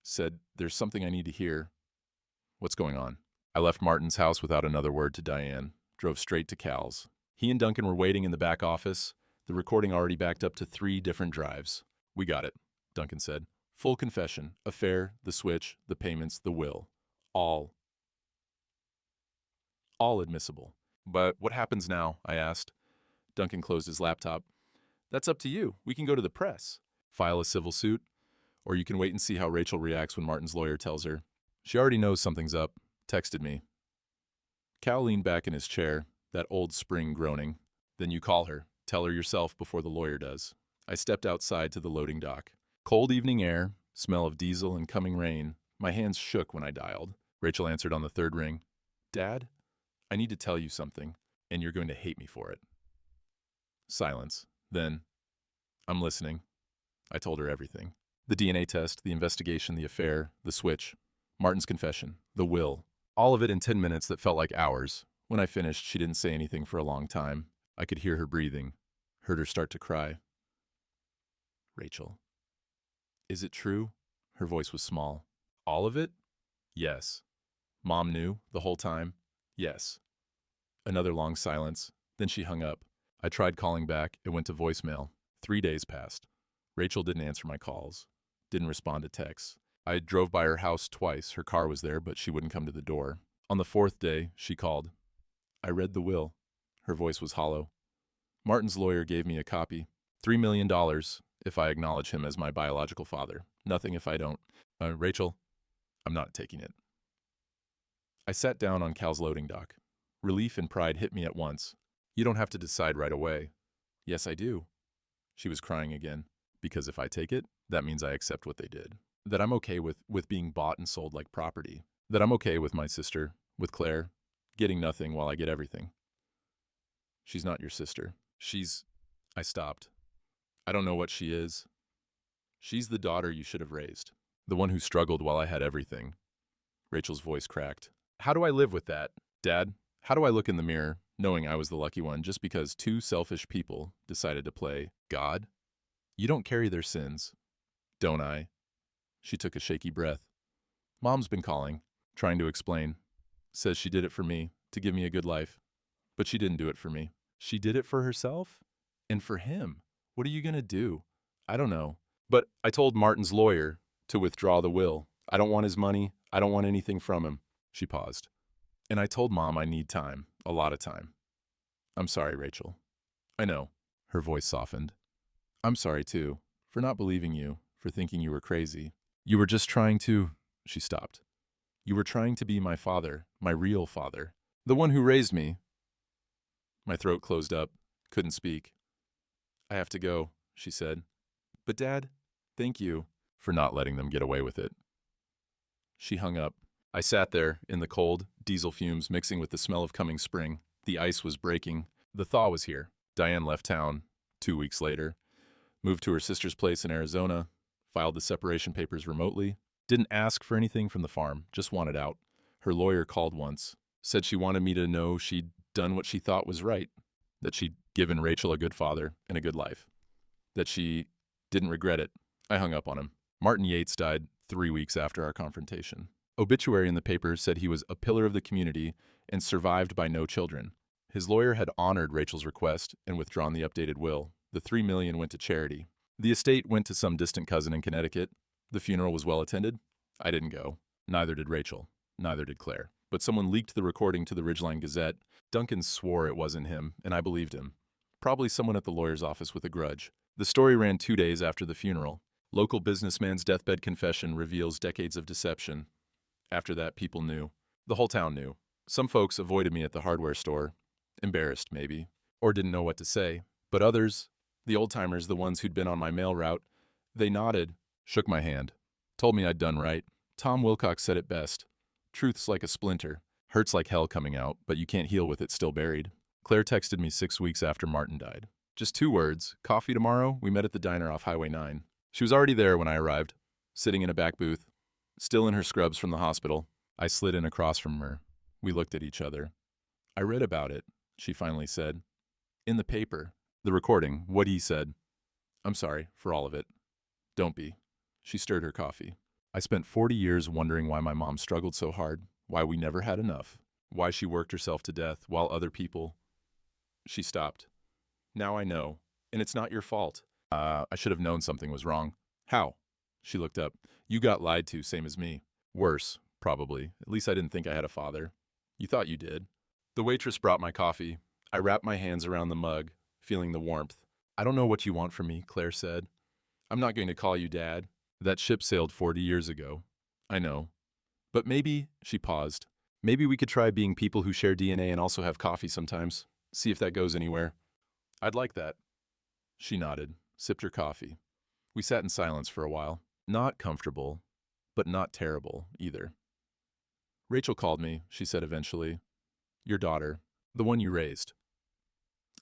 Said, there's something I need to hear. What's going on? I left Martin's house without another word to Diane. Drove straight to Cal's. He and Duncan were waiting in the back office. The recording already backed up to 3 different drives. We got it, Duncan said. Full confession. Affair, the switch, the payments, the will. All admissible. But what happens now? I asked. Duncan closed his laptop. That's up to you. We can go to the press. File a civil suit. Or you can wait and see how Rachel reacts when Martin's lawyer tells her. She already knows something's up. Texted me. Cal leaned back in his chair, that old spring groaning. Then you call her. Tell her yourself before the lawyer does. I stepped outside to the loading dock. Cold evening air, smell of diesel and coming rain. My hands shook when I dialed. Rachel answered on the 3rd ring. Dad, I need to tell you something, and you're going to hate me for it. Silence. Then, I'm listening. I told her everything. The DNA test, the investigation, the affair, the switch, Martin's confession, the will. All of it in 10 minutes that felt like hours. When I finished, she didn't say anything for a long time. I could hear her breathing, heard her start to cry. Rachel. Is it true? Her voice was small. All of it? Yes. Mom knew the whole time? Yes. Another long silence. Then she hung up. I tried calling back. It went to voicemail. 3 days passed. Rachel didn't answer my calls. Didn't respond to texts. I drove by her house twice. Her car was there, but she wouldn't come to the door. On the 4th day, she called. I read the will. Her voice was hollow. Martin's lawyer gave me a copy. $3 million if I acknowledge him as my biological father. Nothing if I don't. Rachel, I'm not taking it. I sat down on Cal's loading dock. Relief and pride hit me at once. You don't have to decide right away. Yes, I do. She was crying again. Because if I take it, that means I accept what they did. That I'm okay with being bought and sold like property. That I'm okay with my sister, with Claire, getting nothing while I get everything. She's not your sister. I stopped. I don't know what she is. She's the daughter you should have raised. The one who struggled while I had everything. Rachel's voice cracked. How do I live with that? Dad, how do I look in the mirror, knowing I was the lucky one just because 2 selfish people decided to play God? You don't carry their sins. Don't I? She took a shaky breath. Mom's been calling, trying to explain. Says she did it for me, to give me a good life. But she didn't do it for me. She did it for herself? And for him. What are you going to do? I don't know. But I told Martin's lawyer to withdraw the will. I don't want his money. I don't want anything from him. She paused. And I told Mom I need time. A lot of time. I'm sorry, Rachel. I know. Her voice softened. I'm sorry, too, for not believing you, for thinking you were crazy. You were just trying to—" She stopped. "You were trying to be my father, my real father. The one who raised me." My throat closed up. Couldn't speak. "I have to go," she said. "But Dad, thank you for not letting them get away with it." She hung up. I sat there, in the cold, diesel fumes mixing with the smell of coming spring. The ice was breaking. The thaw was here. Diane left town 2 weeks later, moved to her sister's place in Arizona, filed the separation papers remotely, didn't ask for anything from the farm, just wanted out. Her lawyer called once, said she wanted me to know she'd done what she thought was right, that she'd given Rachel a good father and a good life, that she didn't regret it. I hung up on him. Martin Yates died 3 weeks after our confrontation. Obituary in the paper said he was a pillar of the community and survived by no children. His lawyer had honored Rachel's request and withdrawn the updated will. The $3 million went to charity. The estate went to some distant cousin in Connecticut. The funeral was well attended. I didn't go. Neither did Rachel. Neither did Claire. But someone leaked the recording to the Ridgeline Gazette. Duncan swore it wasn't him, and I believed him. Probably someone at the lawyer's office with a grudge. The story ran 2 days after the funeral. Local businessman's deathbed confession reveals decades of deception. After that, people knew. The whole town knew. Some folks avoided me at the hardware store. Embarrassed, maybe. Or didn't know what to say. But others, the old-timers, the ones who'd been on my mail route, they nodded, shook my hand, told me I'd done right. Tom Wilcox said it best. Truth's like a splinter. Hurts like hell coming out, but you can't heal with it still buried. Claire texted me 6 weeks after Martin died. Just 2 words. "Coffee tomorrow?" We met at the diner off Highway 9. She was already there when I arrived, sitting in a back booth, still in her scrubs from the hospital. I slid in across from her. We looked at each other. "I read about it," she finally said. "In the paper. The recording, what he said. I'm sorry for all of it." "Don't be." She stirred her coffee. "I spent 40 years wondering why my mom struggled so hard, why we never had enough, why she worked herself to death while other people—" She stopped. "Now I know, and it's not your fault. I should have known something was wrong." "How?" She looked up. "You got lied to, same as me. Worse, probably. At least I didn't think I had a father." "You thought you did." The waitress brought my coffee. I wrapped my hands around the mug, feeling the warmth. "I don't know what you want from me," Claire said. "I'm not going to call you Dad. That ship sailed 40 years ago." "I know. But maybe," she paused, "maybe we could try being people who share DNA and also have coffee sometimes. See if that goes anywhere." "I'd like that." She nodded, sipped her coffee. We sat in silence for a while. Not comfortable, but not terrible either. "Rachel called me," she said eventually. "Your daughter, the one you raised."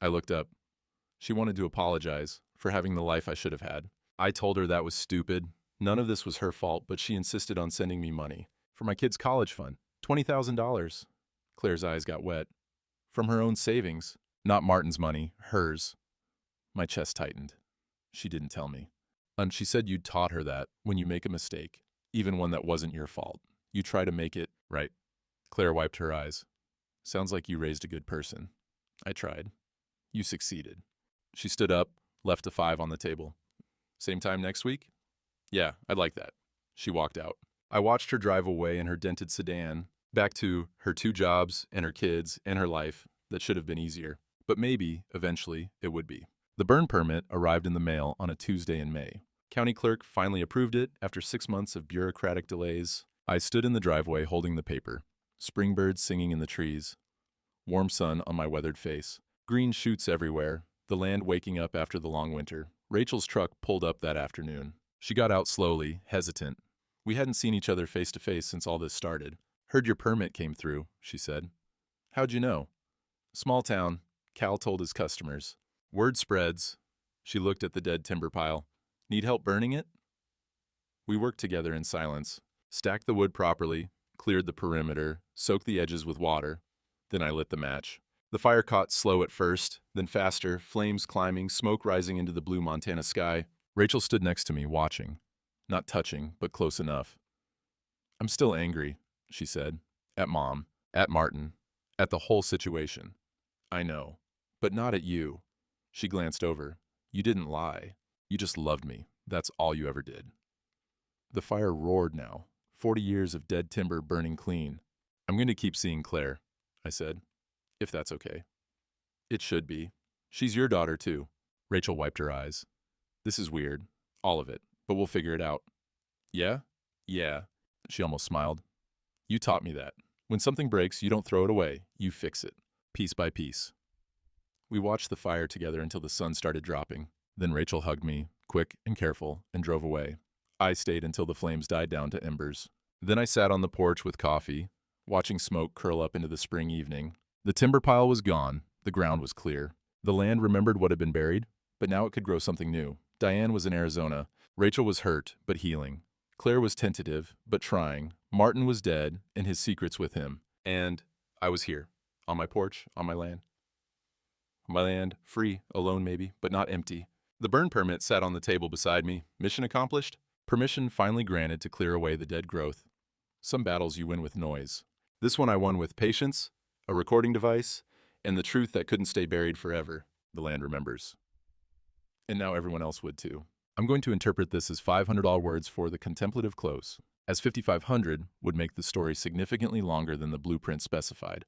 I looked up. She wanted to apologize for having the life I should have had. I told her that was stupid. None of this was her fault, but she insisted on sending me money. For my kid's college fund. $20,000. Claire's eyes got wet. From her own savings. Not Martin's money, hers. My chest tightened. She didn't tell me. And she said you'd taught her that when you make a mistake, even one that wasn't your fault, you try to make it right. Claire wiped her eyes. "Sounds like you raised a good person." "I tried." "You succeeded." She stood up, left a 5 on the table. "Same time next week?" "Yeah, I'd like that." She walked out. I watched her drive away in her dented sedan, back to her 2 jobs and her kids and her life that should have been easier. But maybe, eventually, it would be. The burn permit arrived in the mail on a Tuesday in May. County clerk finally approved it after 6 months of bureaucratic delays. I stood in the driveway holding the paper. Spring birds singing in the trees. Warm sun on my weathered face. Green shoots everywhere. The land waking up after the long winter. Rachel's truck pulled up that afternoon. She got out slowly, hesitant. We hadn't seen each other face to face since all this started. "Heard your permit came through," she said. "How'd you know?" "Small town," Cal told his customers. "Word spreads." She looked at the dead timber pile. "Need help burning it?" We worked together in silence. Stacked the wood properly, cleared the perimeter, soaked the edges with water. Then I lit the match. The fire caught slow at first, then faster, flames climbing, smoke rising into the blue Montana sky. Rachel stood next to me, watching. Not touching, but close enough. "I'm still angry," she said. "At Mom, at Martin, at the whole situation." "I know. But not at you." She glanced over. "You didn't lie. You just loved me. That's all you ever did." The fire roared now. 40 years of dead timber burning clean. "I'm going to keep seeing Claire," I said. "If that's okay." "It should be. She's your daughter, too." Rachel wiped her eyes. "This is weird. All of it. but we'll figure it out. Yeah? Yeah. She almost smiled. You taught me that. When something breaks, you don't throw it away, you fix it. Piece by piece. We watched the fire together until the sun started dropping. Then Rachel hugged me, quick and careful, and drove away. I stayed until the flames died down to embers. Then I sat on the porch with coffee, watching smoke curl up into the spring evening. The timber pile was gone, the ground was clear. The land remembered what had been buried, but now it could grow something new. Diane was in Arizona. Rachel was hurt, but healing. Claire was tentative, but trying. Martin was dead, and his secrets with him. And I was here, on my porch, on my land. My land, free, alone maybe, but not empty. The burn permit sat on the table beside me. Mission accomplished? Permission finally granted to clear away the dead growth. Some battles you win with noise. This one I won with patience, a recording device, and the truth that couldn't stay buried forever. The land remembers. And now everyone else would too. I'm going to interpret this as 500 all words for the contemplative close, as 5,500 would make the story significantly longer than the blueprint specified.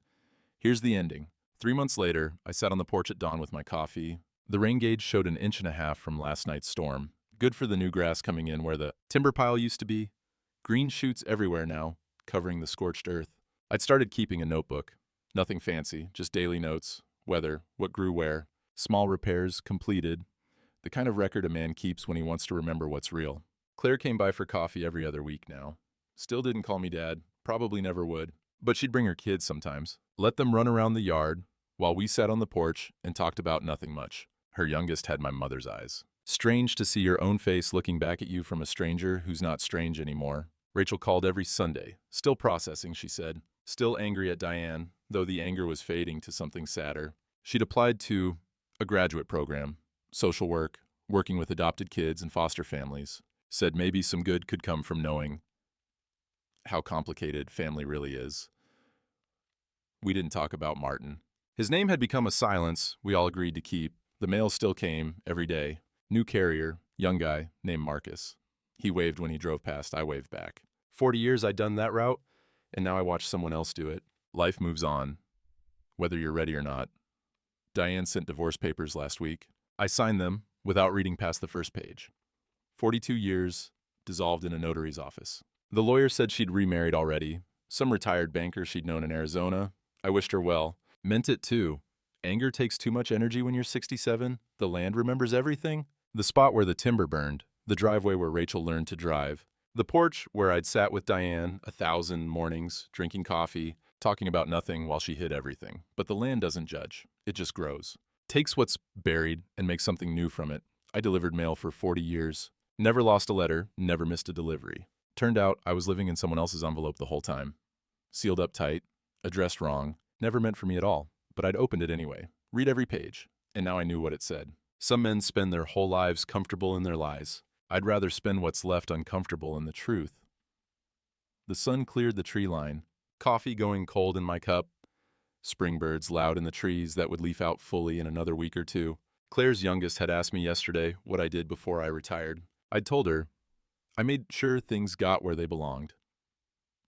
Here's the ending. 3 months later, I sat on the porch at dawn with my coffee. The rain gauge showed 1.5 inches from last night's storm. Good for the new grass coming in where the timber pile used to be. Green shoots everywhere now, covering the scorched earth. I'd started keeping a notebook. Nothing fancy, just daily notes, weather, what grew where, small repairs completed, the kind of record a man keeps when he wants to remember what's real. Claire came by for coffee every other week now. Still didn't call me dad, probably never would, but she'd bring her kids sometimes. Let them run around the yard while we sat on the porch and talked about nothing much. Her youngest had my mother's eyes. Strange to see your own face looking back at you from a stranger who's not strange anymore. Rachel called every Sunday. Still processing, she said. Still angry at Diane, though the anger was fading to something sadder. She'd applied to a graduate program, social work, working with adopted kids and foster families. Said maybe some good could come from knowing how complicated family really is. We didn't talk about Martin. His name had become a silence we all agreed to keep. The mail still came every day. New carrier, young guy named Marcus. He waved when he drove past, I waved back. 40 years I'd done that route, and now I watch someone else do it. Life moves on, whether you're ready or not. Diane sent divorce papers last week. I signed them without reading past the first page. 42 years, dissolved in a notary's office. The lawyer said she'd remarried already. Some retired banker she'd known in Arizona. I wished her well. Meant it too. Anger takes too much energy when you're 67. The land remembers everything. The spot where the timber burned. The driveway where Rachel learned to drive. The porch where I'd sat with Diane 1,000 mornings, drinking coffee, talking about nothing while she hid everything. But the land doesn't judge. It just grows. Takes what's buried and makes something new from it. I delivered mail for 40 years. Never lost a letter, never missed a delivery. Turned out I was living in someone else's envelope the whole time. Sealed up tight, addressed wrong, never meant for me at all. But I'd opened it anyway. Read every page. And now I knew what it said. Some men spend their whole lives comfortable in their lies. I'd rather spend what's left uncomfortable in the truth. The sun cleared the tree line. Coffee going cold in my cup. Spring birds loud in the trees that would leaf out fully in another week or two. Claire's youngest had asked me yesterday what I did before I retired. I'd told her, I made sure things got where they belonged.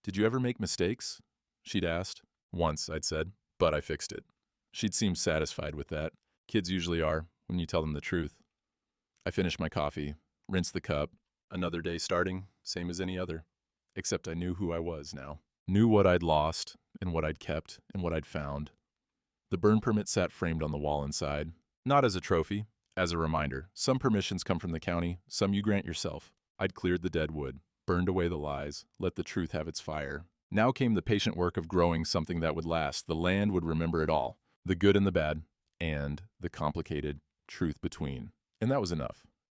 Did you ever make mistakes? She'd asked. Once, I'd said, but I fixed it. She'd seemed satisfied with that. Kids usually are, when you tell them the truth. I finished my coffee, rinsed the cup. Another day starting, same as any other. Except I knew who I was now. Knew what I'd lost, and what I'd kept, and what I'd found. The burn permit sat framed on the wall inside. Not as a trophy, as a reminder. Some permissions come from the county, some you grant yourself. I'd cleared the dead wood, burned away the lies, let the truth have its fire. Now came the patient work of growing something that would last. The land would remember it all. The good and the bad, and the complicated truth between. And that was enough.